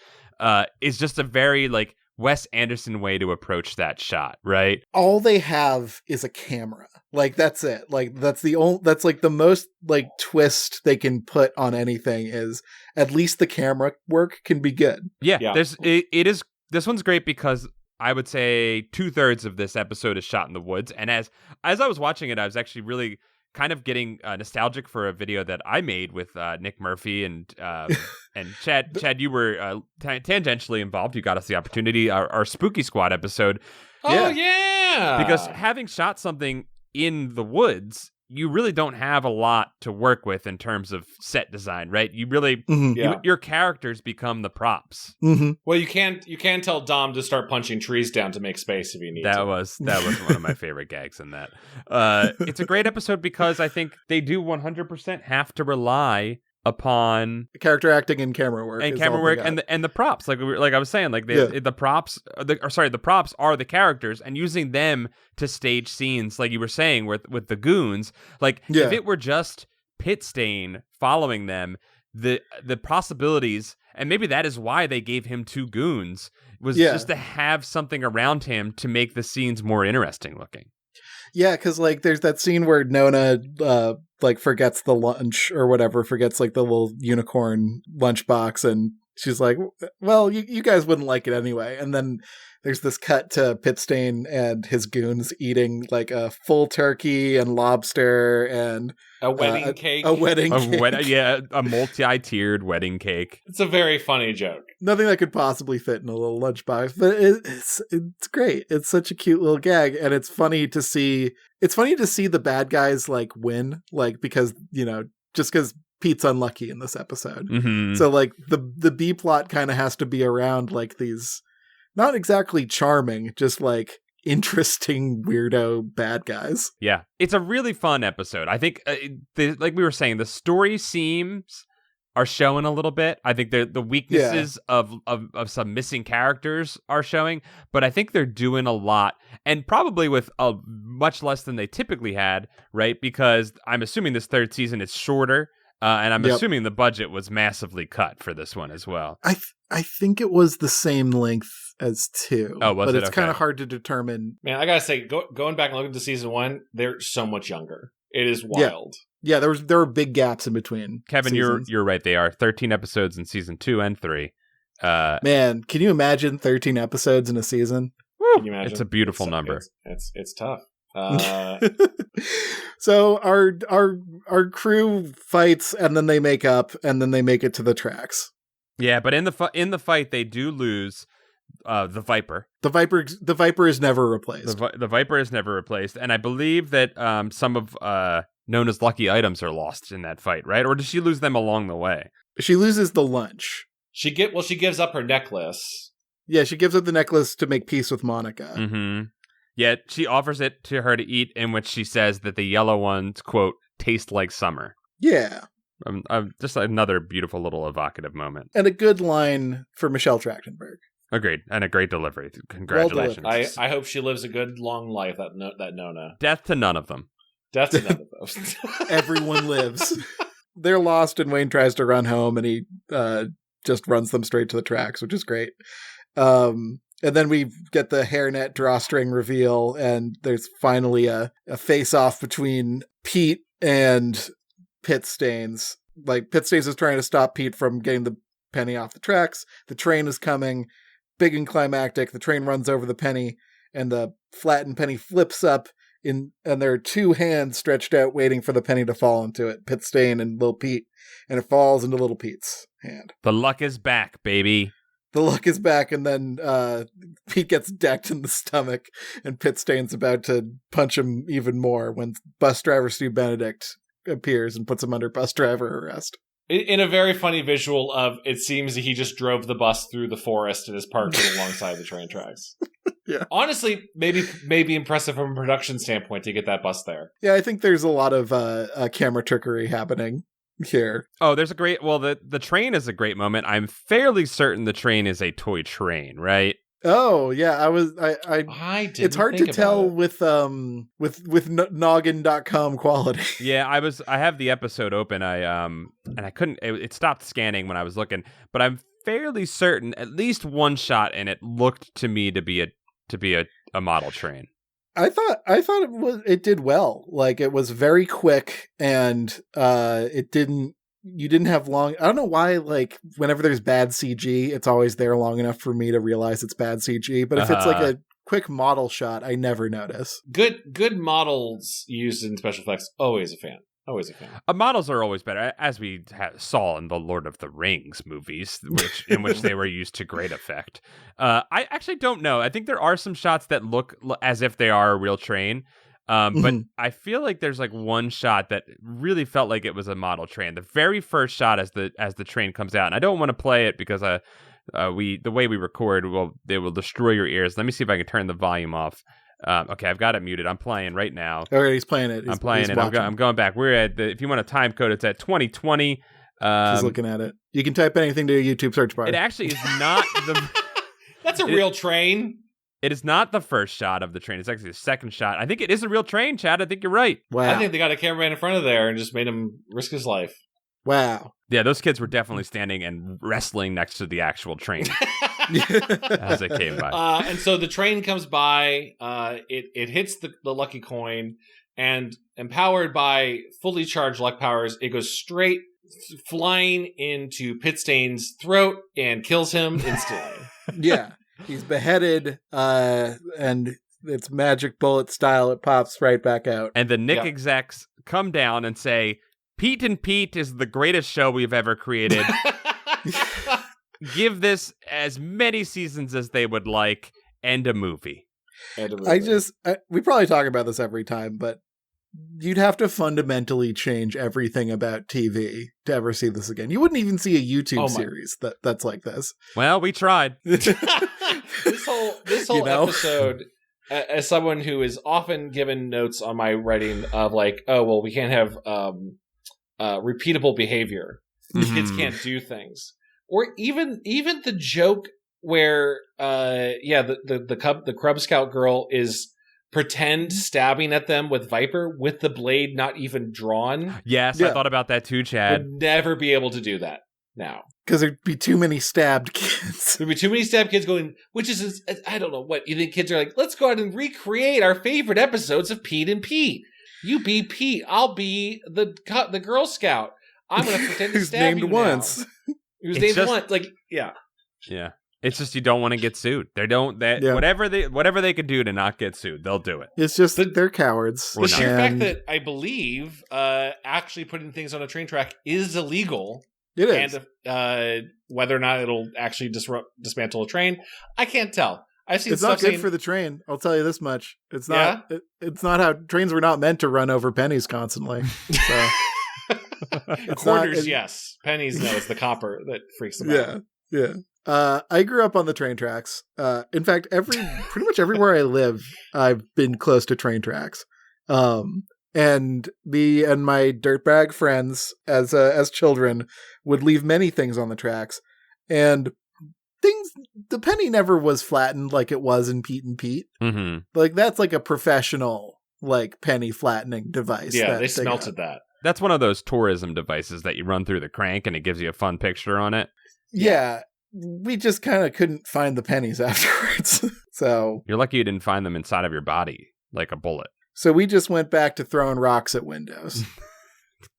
Is just a very like Wes Anderson way to approach that shot, right? All they have is a camera. Like that's it. Like that's like the most like twist they can put on anything is at least the camera work can be good. Yeah. This one's great because I would say 2/3 of this episode is shot in the woods, and as I was watching it, I was actually really kind of getting nostalgic for a video that I made with Nick Murphy and Chad. Chad, you were tangentially involved. You got us the opportunity. Our Spooky Squad episode. Oh yeah, because having shot something in the woods, you really don't have a lot to work with in terms of set design, right? You really, your characters become the props. Mm-hmm. Well, you can tell Dom to start punching trees down to make space if you need to. That was one of my favorite gags in that. It's a great episode because I think they do 100% have to rely upon character acting and camera work and the props. Like I was saying, like the props are the characters, and using them to stage scenes, like you were saying with the goons. Like if it were just Pit Stain following them, the possibilities And maybe that is why they gave him 2 goons, was just to have something around him to make the scenes more interesting looking. Yeah, because like there's that scene where Nona like forgets the lunch or whatever, forgets like the little unicorn lunchbox, and she's like, well, you guys wouldn't like it anyway. And then there's this cut to Pitstain and his goons eating like a full turkey and lobster and a wedding cake. A wedding cake. A multi-tiered wedding cake. It's a very funny joke. Nothing that could possibly fit in a little lunchbox, but it's great. It's such a cute little gag, and it's funny to see. It's funny to see the bad guys like win, like because just because Pete's unlucky in this episode. Mm-hmm. So like the B plot kind of has to be around like these. Not exactly charming, just like interesting weirdo bad guys. Yeah, it's a really fun episode. I think, like we were saying, the story seams are showing a little bit. I think the weaknesses of some missing characters are showing, but I think they're doing a lot, and probably with much less than they typically had, right? Because I'm assuming this 3rd season is shorter. And I'm assuming the budget was massively cut for this one as well. I think it was the same length as 2. Oh, was it? But it's kind of hard to determine. Man, I gotta say, going back and looking to season 1, they're so much younger. It is wild. Yeah, there were big gaps in between. Kevin, seasons. you're right. They are 13 episodes in season 2 and 3. Man, can you imagine 13 episodes in a season? Woo, can you imagine? It's a beautiful number. It's tough. So our crew fights, and then they make up, and then they make it to the tracks. Yeah, but in the fight they do lose the Viper. The Viper is never replaced. The Viper is never replaced, and I believe that some of Nona's lucky items are lost in that fight, right? Or does she lose them along the way? She loses the lunch. She gives up her necklace. Yeah, she gives up the necklace to make peace with Monica. Mm-hmm. Yet she offers it to her to eat, in which she says that the yellow ones, quote, taste like summer. Yeah. Just another beautiful little evocative moment. And a good line for Michelle Trachtenberg. Agreed. And a great delivery. Congratulations. Well, I hope she lives a good, long life, that Nona. Death to none of them. Death to none of those. Everyone lives. They're lost, and Wayne tries to run home, and he just runs them straight to the tracks, which is great. And then we get the hairnet drawstring reveal, and there's finally a face-off between Pete and Pitstain. Like, Pitstain is trying to stop Pete from getting the penny off the tracks. The train is coming, big and climactic. The train runs over the penny, and the flattened penny flips up, and there are 2 hands stretched out waiting for the penny to fall into it, Pitstain and Little Pete, and it falls into Little Pete's hand. The luck is back, baby. The luck is back, and then Pete gets decked in the stomach, and Pitstain's about to punch him even more when bus driver Stu Benedict appears and puts him under bus driver arrest. In a very funny visual of, it seems that he just drove the bus through the forest and is parked alongside the train tracks. Yeah. Honestly, maybe impressive from a production standpoint to get that bus there. Yeah, I think there's a lot of camera trickery happening here. Oh, there's a great, well, the train is a great moment. I'm fairly certain the train is a toy train, right? Oh, yeah, I didn't it's hard think to tell about with noggin.com quality. Yeah, I have the episode open. And I couldn't, it stopped scanning when I was looking, but I'm fairly certain at least one shot in it looked to me to be a model train. I thought it did well. Like, it was very quick, and you didn't have long. I don't know why, like, whenever there's bad CG, it's always there long enough for me to realize it's bad CG. But if it's like a quick model shot, I never notice. Good models used in special effects, always a fan. Always a fan. Models are always better, as we saw in the Lord of the Rings movies, in which they were used to great effect. I actually don't know. I think there are some shots that look as if they are a real train, but I feel like there's like one shot that really felt like it was a model train. The very first shot as the train comes out, and I don't want to play it because the way we record they will destroy your ears. Let me see if I can turn the volume off. Okay, I've got it muted. I'm playing right now. Okay, he's playing it. I'm playing it. I'm going back. We're at if you want a time code, it's at 2020. He's looking at it. You can type anything to a YouTube search bar. It actually is not the. That's a real train. It is not the first shot of the train. It's actually the second shot. I think it is a real train, Chad. I think you're right. Wow. I think they got a cameraman in front of there and just made him risk his life. Wow. Yeah, those kids were definitely standing and wrestling next to the actual train as it came by. And so the train comes by, it hits the lucky coin, and empowered by fully charged luck powers, it goes straight flying into Pitstain's throat and kills him instantly. Yeah. He's beheaded, and it's magic bullet style. It pops right back out. And the Nick execs come down and say, Pete and Pete is the greatest show we've ever created. Give this as many seasons as they would like, and a movie. We probably talk about this every time, but you'd have to fundamentally change everything about TV to ever see this again. You wouldn't even see a YouTube series that's like this. Well, we tried. This whole episode, as someone who is often given notes on my writing of like, oh, well, we can't have repeatable behavior. Kids can't do things. Or even the joke where, the Cub Scout girl is pretend stabbing at them with Viper with the blade not even drawn. Yes, I thought about that too, Chad. Would never be able to do that now. Because there'd be too many stabbed kids. There'd be too many stabbed kids going, which is, I don't know what, you think kids are like, let's go out and recreate our favorite episodes of Pete and Pete. You be Pete, I'll be the Girl Scout. I'm going to pretend to stab you once. He was named once. Like, yeah. Yeah. It's just you don't want to get sued. Whatever they could do to not get sued, they'll do it. It's just they're cowards. The sheer fact that I believe actually putting things on a train track is illegal. It is. And whether or not it'll actually dismantle a train, I can't tell. I've seen it's not good for the train. I'll tell you this much. It's not. Yeah? It's not how trains were not meant to run over pennies constantly. So. Quarters, yes. Pennies, no. It's the copper that freaks them out. Yeah. I grew up on the train tracks. In fact, pretty much everywhere I live, I've been close to train tracks. And me and my dirtbag friends, as children, would leave many things on the tracks, and the penny never was flattened like it was in Pete and Pete. Mm-hmm. Like that's like a professional like penny flattening device. Yeah, they smelted that. That's one of those tourism devices that you run through the crank and it gives you a fun picture on it. Yeah. We just kind of couldn't find the pennies afterwards. So you're lucky you didn't find them inside of your body like a bullet. So we just went back to throwing rocks at windows.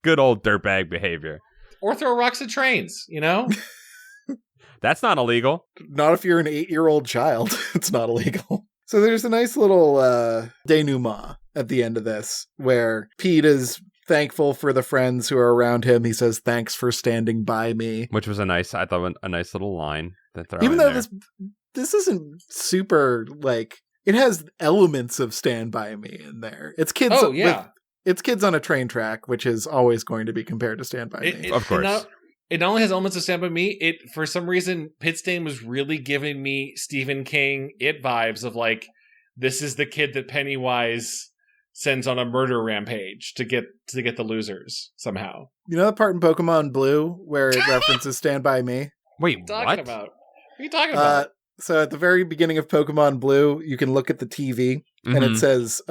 Good old dirtbag behavior. Or throw rocks at trains, you know? That's not illegal. Not if you're an 8-year-old child. It's not illegal. So there's a nice little denouement at the end of this where Pete is thankful for the friends who are around him. He says, "Thanks for standing by me," which was a nice little line that they're even though this isn't super like it has elements of Stand By Me in there. It's kids. Oh yeah, it's kids on a train track, which is always going to be compared to Stand By Me. Of course. It not only has elements of Stand By Me, it for some reason Pittstain was really giving me Stephen King vibes of like, this is the kid that Pennywise sends on a murder rampage to get the losers somehow. You know the part in Pokemon Blue where it references Stand By Me? Wait, what? What are you talking about? So at the very beginning of Pokemon Blue, you can look at the TV and it says,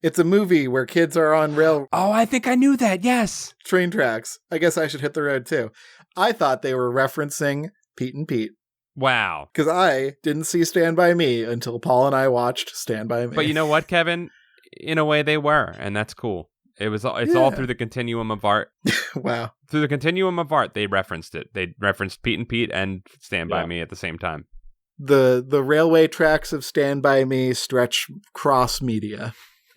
it's a movie where kids are on rail. Oh, I think I knew that. Yes. Train tracks. I guess I should hit the road too. I thought they were referencing Pete and Pete. Wow. Because I didn't see Stand By Me until Paul and I watched Stand By Me. But you know what, Kevin? In a way they were, and that's cool. It's all through the continuum of art. Wow. Through the continuum of art, they referenced it. They referenced Pete and Pete and Stand By Me at the same time. The railway tracks of Stand By Me stretch cross media.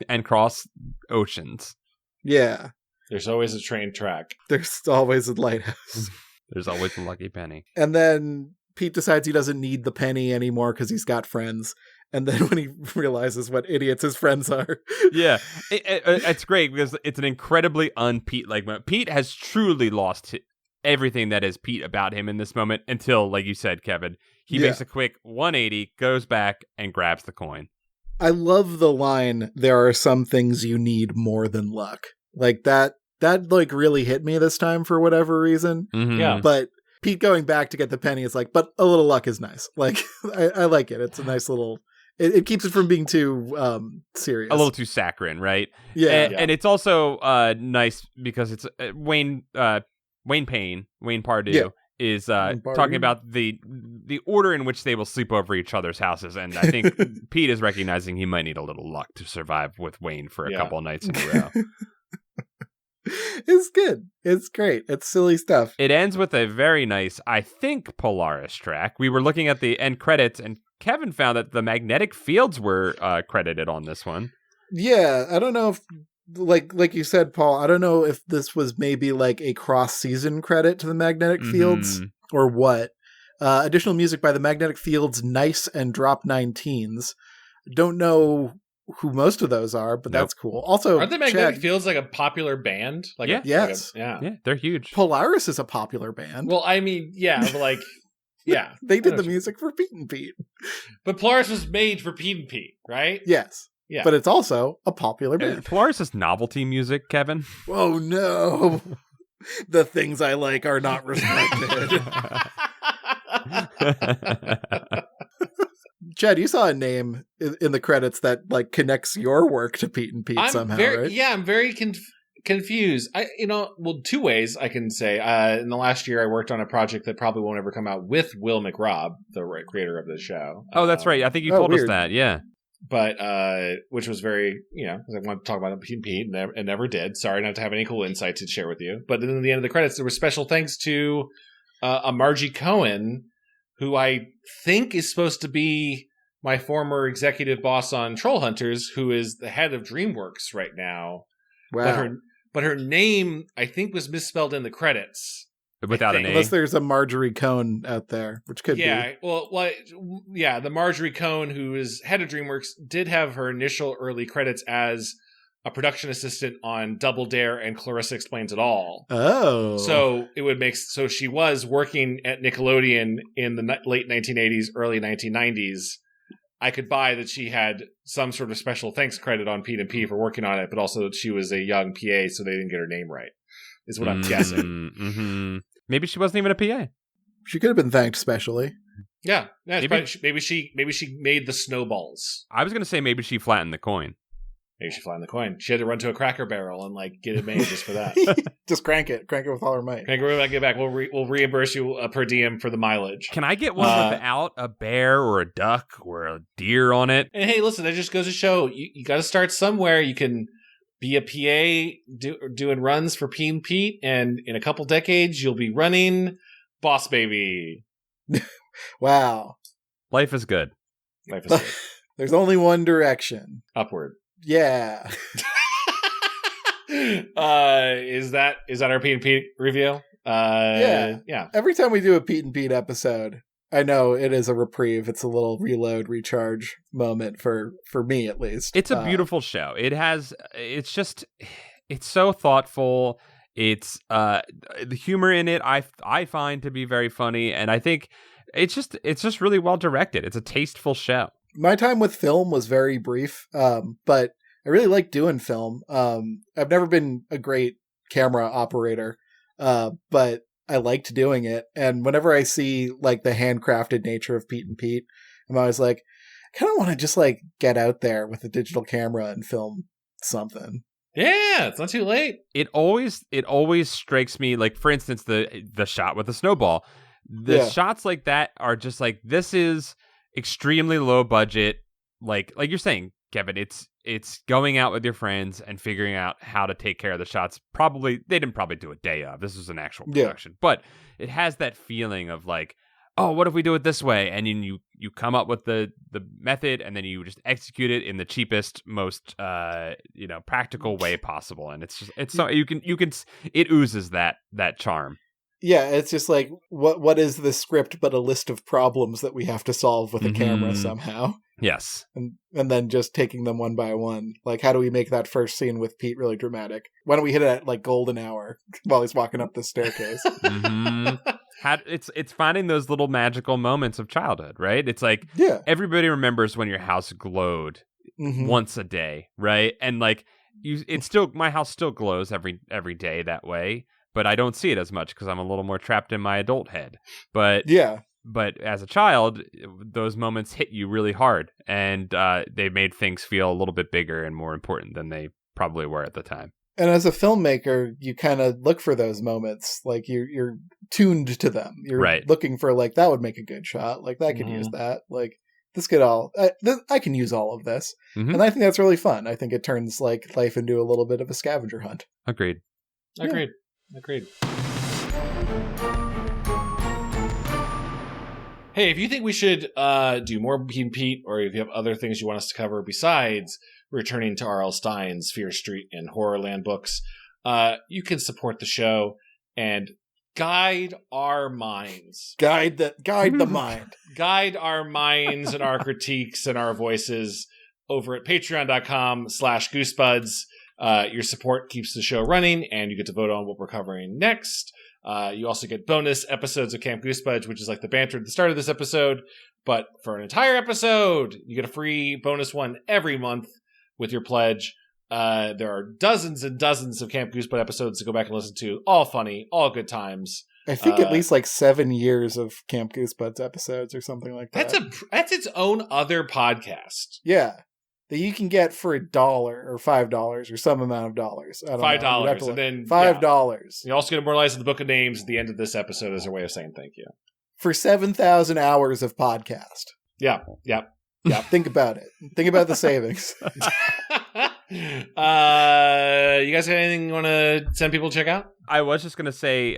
And cross oceans. Yeah. There's always a train track. There's always a lighthouse. There's always a lucky penny. And then Pete decides he doesn't need the penny anymore because he's got friends. And then when he realizes what idiots his friends are. Yeah. It's great because it's an incredibly un-Pete-like moment. Pete has truly lost everything that is Pete about him in this moment until, like you said, Kevin, he makes a quick 180, goes back, and grabs the coin. I love the line, "There are some things you need more than luck." Like that like really hit me this time for whatever reason. Mm-hmm. Yeah. But Pete going back to get the penny is like, but a little luck is nice. Like, I like it. It's a nice little, it keeps it from being too serious. A little too saccharine, right? Yeah. And it's also nice because it's Wayne Wayne Pardue is talking about the order in which they will sleep over each other's houses, and I think Pete is recognizing he might need a little luck to survive with Wayne for a couple of nights in a row. It's good. It's great. It's silly stuff. It ends with a very nice, I think, Polaris track. We were looking at the end credits, and Kevin found that the Magnetic Fields were credited on this one. Yeah, I don't know if, like you said, Paul, I don't know if this was maybe like a cross-season credit to the Magnetic Fields or what. Additional music by the Magnetic Fields, Nice and Drop 19s. Don't know who most of those are, but that's cool. Also, aren't the Magnetic Fields like a popular band? Like yes. Yeah, they're huge. Polaris is a popular band. Well, I mean, yeah, but like, yeah. They did the music for Pete and Pete. But Polaris was made for Pete and Pete, right? Yes. Yeah. But it's also a popular band. Polaris is novelty music, Kevin. Oh, no. The things I like are not respected. Chad, you saw a name in the credits that like connects your work to Pete and Pete somehow, right? Yeah, I'm very confused. Two ways I can say. In the last year, I worked on a project that probably won't ever come out with Will McRobb, the creator of the show. Oh, that's right. I think you told us that. Yeah. But which was very, I wanted to talk about Pete and Pete and never did. Sorry not to have any cool insight to share with you. But then at the end of the credits, there was special thanks to a Margie Cohen, who I think is supposed to be my former executive boss on Trollhunters, who is the head of DreamWorks right now. Wow. But her name, I think, was misspelled in the credits. Without an A. Unless there's a Marjorie Cohn out there, which could be. The Marjorie Cohn, who is head of DreamWorks, did have her initial early credits as a production assistant on Double Dare and Clarissa Explains It All. Oh. So she was working at Nickelodeon in the late 1980s, early 1990s. I could buy that she had some sort of special thanks credit on Pete and P for working on it, but also that she was a young PA, so they didn't get her name right, is what I'm guessing. Mm-hmm. Maybe she wasn't even a PA. She could have been thanked specially. Yeah. Maybe she made the snowballs. I was going to say maybe she flattened the coin. Maybe she flattened the coin. She had to run to a Cracker Barrel and get it made just for that. Just crank it with all her might. Crank it, get back. We'll reimburse you per diem for the mileage. Can I get one without a bear or a duck or a deer on it? And hey, listen, that just goes to show you got to start somewhere. You can be a PA doing runs for Pete and Pete, and in a couple decades, you'll be running Boss Baby. Wow. Life is good. There's only one direction. Upward. Yeah. Is that our Pete and Pete review? Yeah. Every time we do a Pete and Pete episode, I know it is a reprieve. It's a little reload, recharge moment for me, at least. It's a beautiful show. It's so thoughtful. It's the humor in it I find to be very funny, and I think it's just really well directed. It's a tasteful show. My time with film was very brief, but I really like doing film. I've never been a great camera operator, but I liked doing it. And whenever I see like the handcrafted nature of Pete and Pete, I'm always like, I kind of want to just like get out there with a digital camera and film something. Yeah, it's not too late. It always strikes me, like, for instance, the shot with the snowball. The shots like that are just like, this is extremely low budget. Like you're saying, Kevin, it's going out with your friends and figuring out how to take care of the shots. They didn't probably do a day of. This was an actual production. But it has that feeling of like, oh, what if we do it this way? And then you come up with the method, and then you just execute it in the cheapest, most practical way possible. And it's so it oozes that charm. Yeah, it's just like, what is the script but a list of problems that we have to solve with a camera somehow? Yes. And then just taking them one by one. Like, how do we make that first scene with Pete really dramatic? Why don't we hit it at like golden hour while he's walking up the staircase? It's finding those little magical moments of childhood, right? It's like everybody remembers when your house glowed once a day, right? And like my house still glows every day that way. But I don't see it as much because I'm a little more trapped in my adult head. But as a child, those moments hit you really hard, and they made things feel a little bit bigger and more important than they probably were at the time. And as a filmmaker, you kind of look for those moments. Like you're tuned to them. You're looking for like, that would make a good shot. Like that could use that. Like this could all, I can use all of this. Mm-hmm. And I think that's really fun. I think it turns like life into a little bit of a scavenger hunt. Agreed. Hey, if you think we should do more Pete, or if you have other things you want us to cover besides returning to R.L. Stine's Fear Street and Horrorland books, you can support the show and guide our minds. Guide the mind. Guide our minds and our critiques and our voices over at patreon.com/goosebuds. Your support keeps the show running, and you get to vote on what we're covering next. You also get bonus episodes of Camp Goosebuds, which is like the banter at the start of this episode. But for an entire episode, you get a free bonus one every month with your pledge. There are dozens and dozens of Camp Goosebud episodes to go back and listen to. All funny, all good times. I think at least like 7 years of Camp Goosebuds episodes or something like that. That's its own other podcast. Yeah. That you can get for $1 or $5 or some amount of dollars. I don't $5 and then $5. You also get immortalized in the Book of Names at the end of this episode as a way of saying thank you. For 7,000 hours of podcast. Yeah. Think about it. Think about the savings. You guys have anything you want to send people to check out? I was just going to say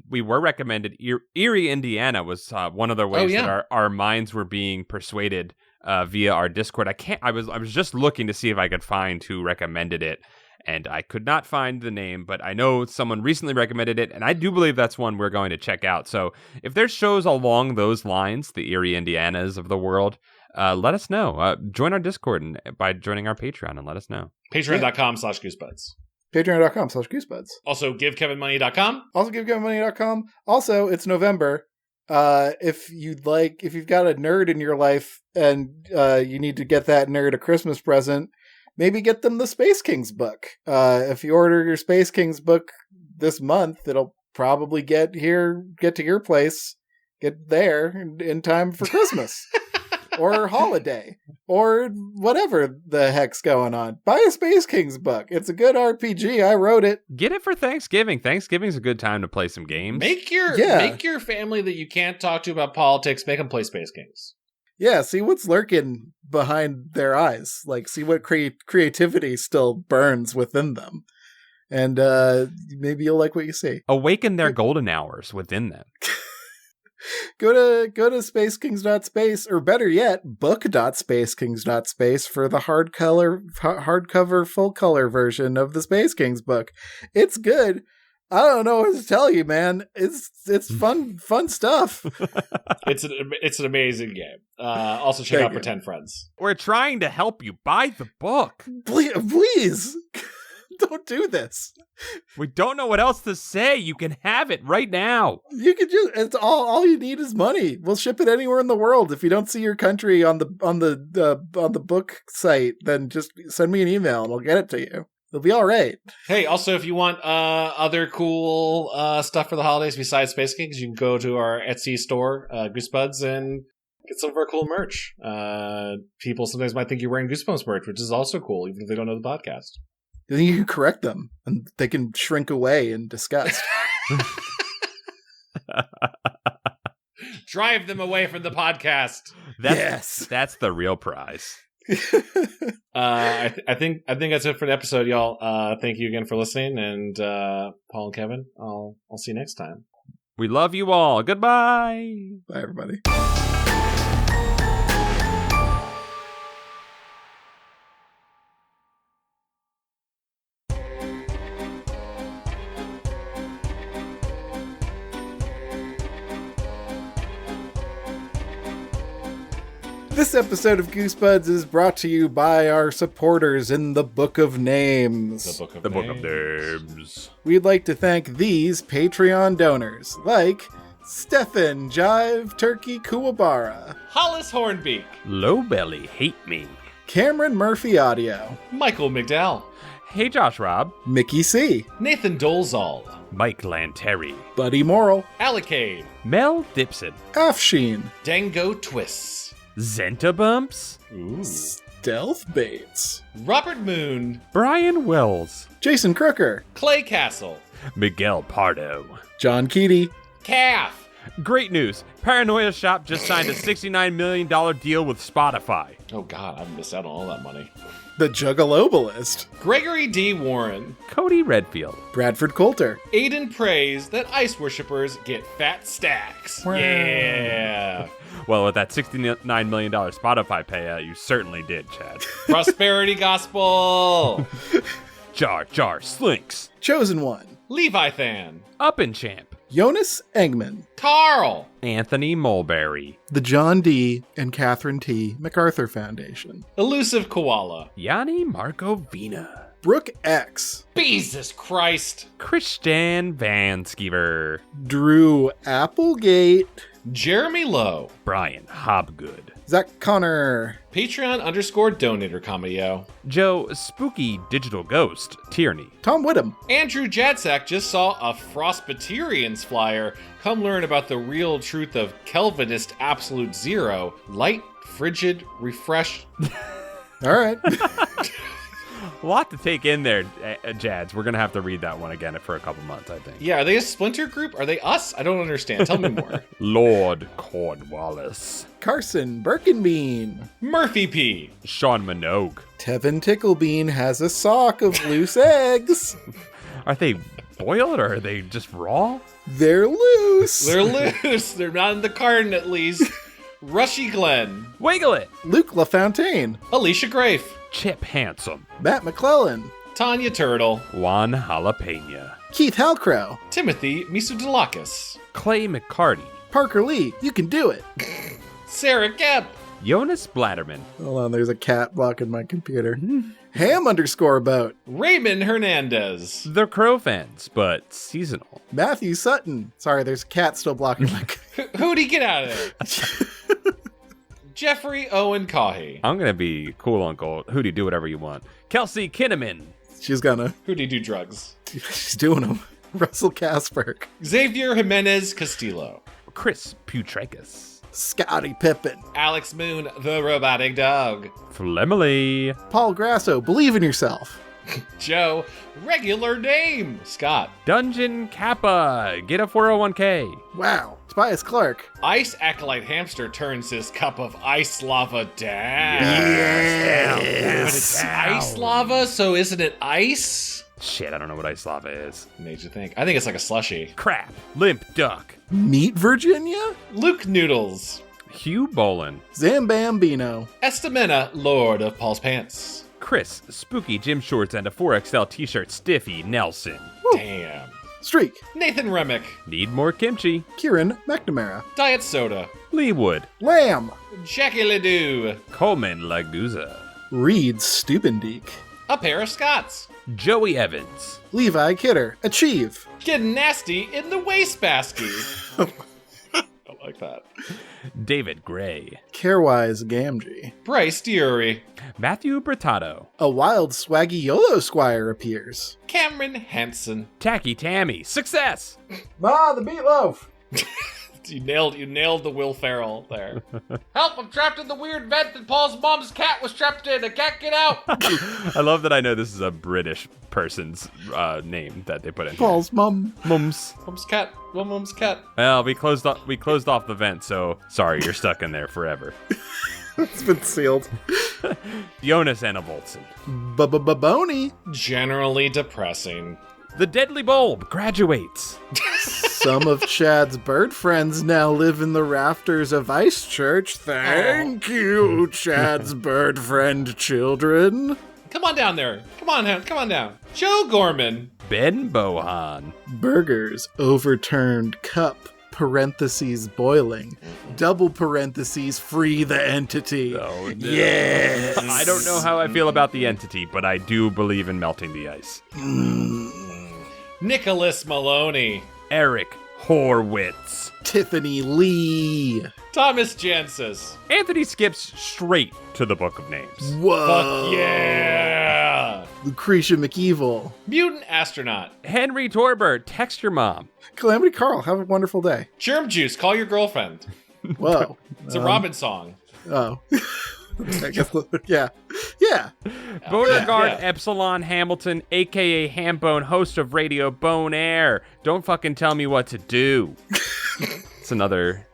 we were recommended. Erie, Indiana was one of the ways that our minds were being persuaded via our Discord. I was just looking to see if I could find who recommended it, and I could not find the name, but I know someone recently recommended it, and I do believe that's one we're going to check out. So if there's shows along those lines, the Erie, Indianas of the world, let us know. Join our Discord by joining our Patreon and let us know. Patreon.com/goosebuds. Patreon.com/goosebuds. Also, givekevinmoney.com. Also, givekevinmoney.com. Also, it's November. If you've got a nerd in your life and you need to get that nerd a Christmas present, maybe get them the Space Kings book. If you order your Space Kings book this month, it'll probably get to your place, get there in time for Christmas. Or holiday, or whatever the heck's going on. Buy a Space Kings book. It's a good RPG. I wrote it. Get it for Thanksgiving. Thanksgiving's a good time to play some games. Make your family that you can't talk to about politics, make them play Space Kings. Yeah, see what's lurking behind their eyes. Like, see what creativity still burns within them. And maybe you'll like what you see. Awaken their golden hours within them. Go to spacekings.space, or better yet, book.spacekings.space for the hardcover full color version of the Space Kings book. It's good. I don't know what to tell you, man. It's fun stuff. It's an amazing game. Also check out Pretend Friends. We're trying to help you buy the book. Please. Don't do this. We don't know what else to say. You can have it right now. You can it's all you need is money. We'll ship it anywhere in the world. If you don't see your country on the book site, then just send me an email and I'll get it to you. It'll be all right. Hey, also if you want other cool stuff for the holidays besides Space Kings, you can go to our Etsy store, Goosebuds, and get some of our cool merch. People sometimes might think you're wearing Goosebumps merch, which is also cool, even if they don't know the podcast. Then you can correct them, and they can shrink away in disgust. Drive them away from the podcast. That's the real prize. I think that's it for the episode, y'all. Thank you again for listening, and Paul and Kevin, I'll see you next time. We love you all. Goodbye. Bye, everybody. This episode of Goosebuds is brought to you by our supporters in the Book of Names. The Book of Names. We'd like to thank these Patreon donors, like Stefan Jive Turkey Kuwabara, Hollis Hornbeak, Low Belly Hate Me, Cameron Murphy Audio, Michael McDowell, Hey Josh Rob, Mickey C, Nathan Dolezal, Mike Lanteri, Buddy Morrill, Alicade, Mel Dipson, Afsheen, Dango Twists, Zenta Bumps, Stealth Bates. Robert Moon. Brian Wells. Jason Crooker. Clay Castle. Miguel Pardo. John Keaty. Calf. Great news. Paranoia Shop just signed a $69 million deal with Spotify. Oh, God, I've missed out on all that money. The Juggalobalist. Gregory D. Warren. Cody Redfield. Bradford Coulter. Aiden prays that ice worshippers get fat stacks. Wow. Yeah. Well, with that $69 million Spotify payout, you certainly did, Chad. Prosperity Gospel. Jar Jar Slinks. Chosen One. Leviathan. Up and Champ. Jonas Engman. Carl. Anthony Mulberry. The John D. and Catherine T. MacArthur Foundation. Elusive Koala. Yanni Markovina. Brooke X. Jesus Christ. Christian Van Skeever. Drew Applegate. Jeremy Lowe. Brian Hobgood. Zach Connor. Patreon_donator cameo. Joe Spooky Digital Ghost. Tierney. Tom Whittam. Andrew Jadsak just saw a Frostbitarians flyer. Come learn about the real truth of Kelvinist Absolute Zero. Light, frigid, refreshed. All right. A lot to take in there, Jads. We're going to have to read that one again for a couple months, I think. Yeah, are they a splinter group? Are they us? I don't understand. Tell me more. Lord Cornwallis. Carson Birkenbean. Murphy P. Sean Minogue. Tevin Ticklebean has a sock of loose eggs. Are they boiled or are they just raw? They're loose. They're loose. They're not in the carton, at least. Rushy Glenn. Wiggle it. Luke LaFontaine. Alicia Grafe. Chip Handsome. Matt McClellan. Tanya Turtle. Juan Jalapena. Keith Halcrow. Timothy Misudilakis. Clay McCarty. Parker Lee. You can do it. Sarah Kemp. Jonas Blatterman. Hold on, there's a cat blocking my computer. Ham_boat. Raymond Hernandez. The Crow fans, but seasonal. Matthew Sutton. Sorry, there's a cat still blocking my Hootie, get out of there. Jeffrey Owen Cahy. I'm going to be cool, Uncle. Hootie, do whatever you want. Kelsey Kinnaman. She's gonna. Hootie do drugs. She's doing them. Russell Casperk. Xavier Jimenez Castillo. Chris Putrekas. Scotty Pippen. Alex Moon, the robotic dog. Flemily. Paul Grasso. Believe in yourself. Joe, regular name. Scott. Dungeon Kappa. Get a 401k. Wow. Tobias Clark. Ice Acolyte Hamster turns his cup of ice lava down. Yes. But it's ice lava, so isn't it ice? Shit, I don't know what ice lava is. Made you think. I think it's like a slushy. Crap. Limp Duck. Meet Virginia. Luke Noodles. Hugh Bolin. Zambambino. Estamina, Lord of Paul's Pants. Chris, Spooky Gym Shorts and a 4XL t-shirt Stiffy Nelson. Damn. Streak. Nathan Remick. Need more kimchi. Kieran McNamara. Diet Soda. Lee Wood. Lamb. Jackie Ledoux. Coleman Laguza. Reed Stubendeek. A pair of Scots. Joey Evans. Levi Kidder. Achieve. Getting nasty in the wastebasket. I like that. David Gray. Carewise Gamgee. Bryce Diuri. Matthew Bertato. A wild swaggy YOLO squire appears. Cameron Hansen. Tacky Tammy. Success! Ma, the meatloaf. You nailed the Will Ferrell there. Help, I'm trapped in the weird vent that Paul's mom's cat was trapped in. I can't get out. I love that I know this is a British person's name that they put in. Paul's mum. Mums. Mom's cat. Mom's cat. Well, we closed off the vent, so sorry, you're stuck in there forever. It's been sealed. Jonas Annavoltson. Boney. Generally depressing. The Deadly Bulb graduates. Some of Chad's bird friends now live in the rafters of Ice Church. Thank you, Chad's bird friend children. Come on down there. Come on down. Joe Gorman. Ben Bohan. Burgers, overturned cup, parentheses boiling, double parentheses free the entity. Oh, no. Yes. I don't know how I feel about the entity, but I do believe in melting the ice. Nicholas Maloney. Eric Horwitz. Tiffany Lee. Thomas Jansis. Anthony skips straight to the Book of Names. Whoa. Fuck yeah. Lucretia McEvil. Mutant Astronaut. Henry Torbert, text your mom. Calamity Carl, have a wonderful day. Germ Juice, call your girlfriend. Whoa. It's a Robin song. Oh. I guess, yeah. Beauregard Epsilon Hamilton, a.k.a. Hambone, host of Radio Bone Air. Don't fucking tell me what to do. That's another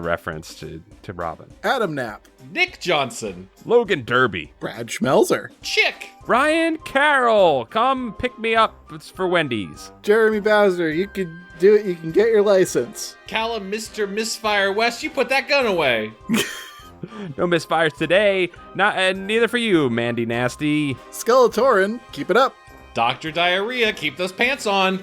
reference to Robin. Adam Knapp. Nick Johnson. Logan Derby. Brad Schmelzer. Chick. Ryan Carroll. Come pick me up. It's for Wendy's. Jeremy Bowser. You can do it. You can get your license. Callum Mr. Misfire West. You put that gun away. No misfires today. And neither for you, Mandy Nasty. Skeletorin. Keep it up. Dr. Diarrhea. Keep those pants on.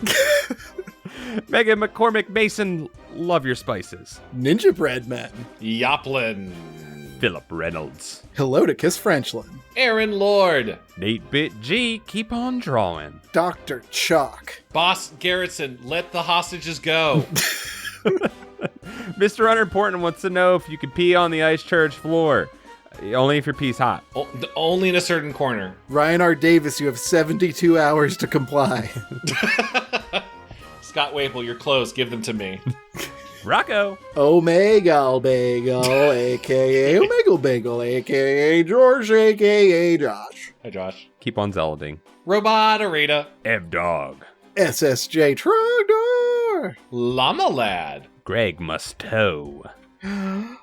Megan McCormick Mason. Love your spices. Ninja Bread Man. Yoplin. Philip Reynolds. Heloticus Frenchlin. Aaron Lord. Nate Bit G. Keep on drawing. Dr. Chalk. Boss Garrettson. Let the hostages go. Mr. Unimportant wants to know if you could pee on the ice church floor. Only if your pee's hot. Only in a certain corner. Ryan R. Davis, you have 72 hours to comply. Scott Waple, you're close. Give them to me. Rocco. Omegle Bagel, a.k.a. Omegle Bagel, a.k.a. George, a.k.a. Josh. Hi, Josh. Keep on zealoting. Robot Arita. Ev Dog. SSJ Trogdor. Llama Lad. Greg Musto.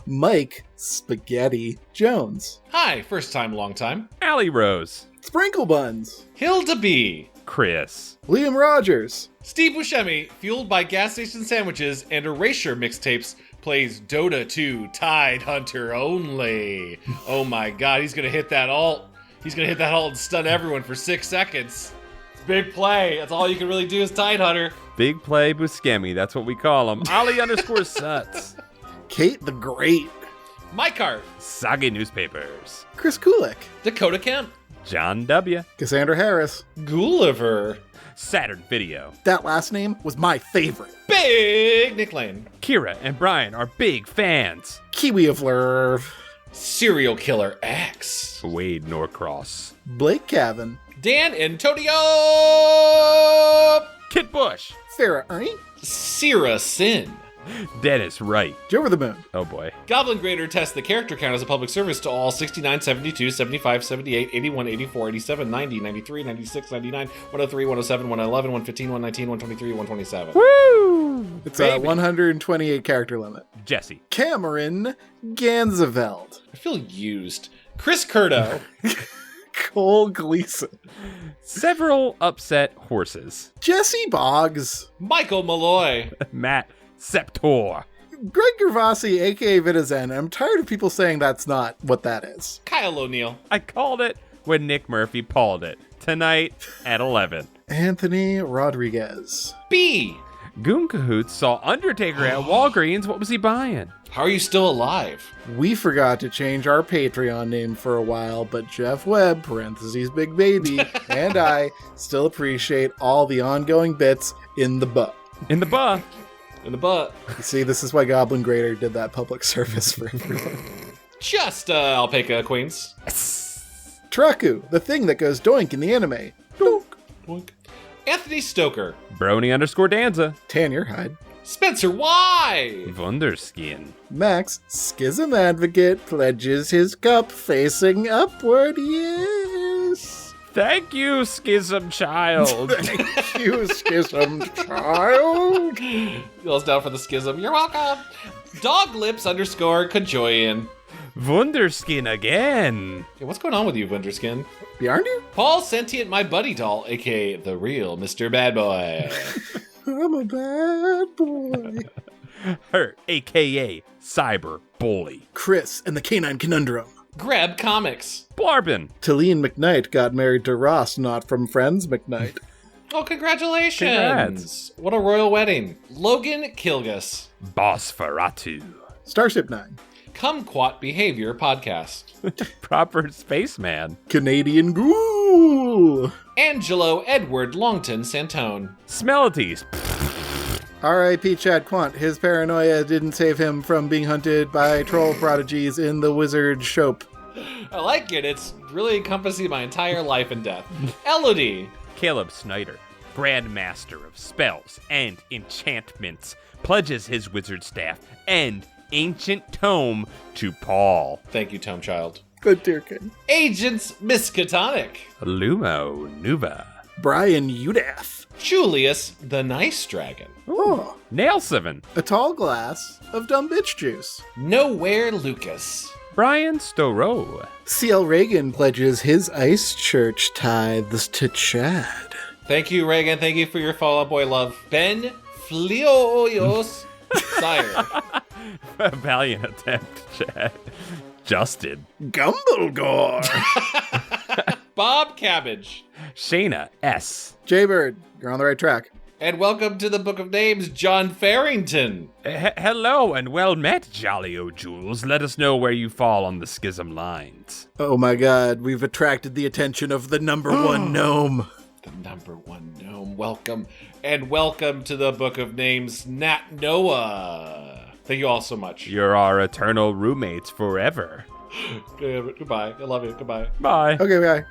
Mike Spaghetti Jones. Hi, first time, long time. Allie Rose. Sprinkle Buns. Hilda B. Chris. Liam Rogers. Steve Buscemi, fueled by gas station sandwiches and erasure mixtapes, plays Dota 2 Tide Hunter only. Oh my god, he's gonna hit that alt. He's gonna hit that alt and stun everyone for 6 seconds. It's big play. That's all you can really do is Tide Hunter. Big play Buscemi, that's what we call him. Ollie _ Suts. Kate the Great. Mike Hart. Soggy Newspapers. Chris Kulik. Dakota Kemp. John W. Cassandra Harris. Gulliver. Saturn Video. That last name was my favorite. Big Nick Lane. Kira and Brian are big fans. Kiwi of Lerv. Serial Killer X. Wade Norcross. Blake Cavan. Dan Antonio. Kit Bush. Farrah Ernie. Sierra Sin. Dennis Wright. Joe Over the Moon. Oh boy. Goblin Grader tests the character count as a public service to all 69, 72, 75, 78, 81, 84, 87, 90, 93, 96, 99, 103, 107, 111, 115, 119, 123, 127. Woo! It's a 128 character limit. Jesse. Cameron Ganzeveld. I feel used. Chris Curto. Cole Gleason. Several upset horses. Jesse Boggs. Michael Malloy. Matt Septor. Greg Gervasi, a.k.a. Vitazen. I'm tired of people saying that's not what that is. Kyle O'Neill. I called it when Nick Murphy pawed it. Tonight at 11. Anthony Rodriguez. B. Goon Cahoots saw Undertaker at Walgreens. What was he buying? How are you still alive? We forgot to change our Patreon name for a while, but Jeff Webb, parentheses Big Baby, and I still appreciate all the ongoing bits in the butt. In the butt. In the butt. You see, this is why Goblin Grader did that public service for everyone. Just Alpaca Queens. Traku, the thing that goes doink in the anime. Doink. Boink. Anthony Stoker. Brony _ Danza. Tanya Hyde. Spencer Y. Wunderskin. Max, Schism Advocate, pledges his cup facing upward, yes. Thank you, Schism Child. Thank you, Schism Child. Goes down for the schism. You're welcome. Dog Lips _ Kajoyan. Wunderskin again. Hey, what's going on with you, Wunderskin? Bjarnir? Paul Sentient My Buddy Doll, a.k.a. the real Mr. Bad Boy. I'm a bad boy. Her, a.k.a. Cyber Bully. Chris and the Canine Conundrum. Grab Comics. Blarbin. Talene McKnight got married to Ross, not from Friends McKnight. Oh, congratulations. Congrats. What a royal wedding. Logan Kilgus. Bosferatu. Starship 9. Kumquat Behavior Podcast. Proper Spaceman. Canadian Ghoul. Angelo Edward Longton Santone. Smellities. R.I.P. Chad Quandt. His paranoia didn't save him from being hunted by troll prodigies in the wizard shope. I like it. It's really encompassing my entire life and death. Elodie. Caleb Snyder, Grandmaster of Spells and Enchantments, pledges his wizard staff and ancient tome to Paul. Thank you, Tome Child. Quintirkin. Agents Miskatonic. Lumo Nuva. Brian Udath. Julius the Nice Dragon. Oh. Nail 7. A tall glass of dumb bitch juice. Nowhere Lucas. Brian Storrow. C.L. Reagan pledges his ice church tithes to Chad. Thank you, Reagan. Thank you for your follow, boy love. Ben Flioyos Sire. A valiant attempt, Chad. Justin. Gumblegore. Bob Cabbage. Shayna S. Jaybird, you're on the right track. And welcome to the Book of Names, John Farrington. Hello and well met, Jolly O'Jules. Let us know where you fall on the schism lines. Oh my god, we've attracted the attention of the number one gnome. The number one gnome. Welcome. And welcome to the Book of Names, Nat Noah. Thank you all so much. You're our eternal roommates forever. Goodbye. I love you. Goodbye. Bye. Okay, bye.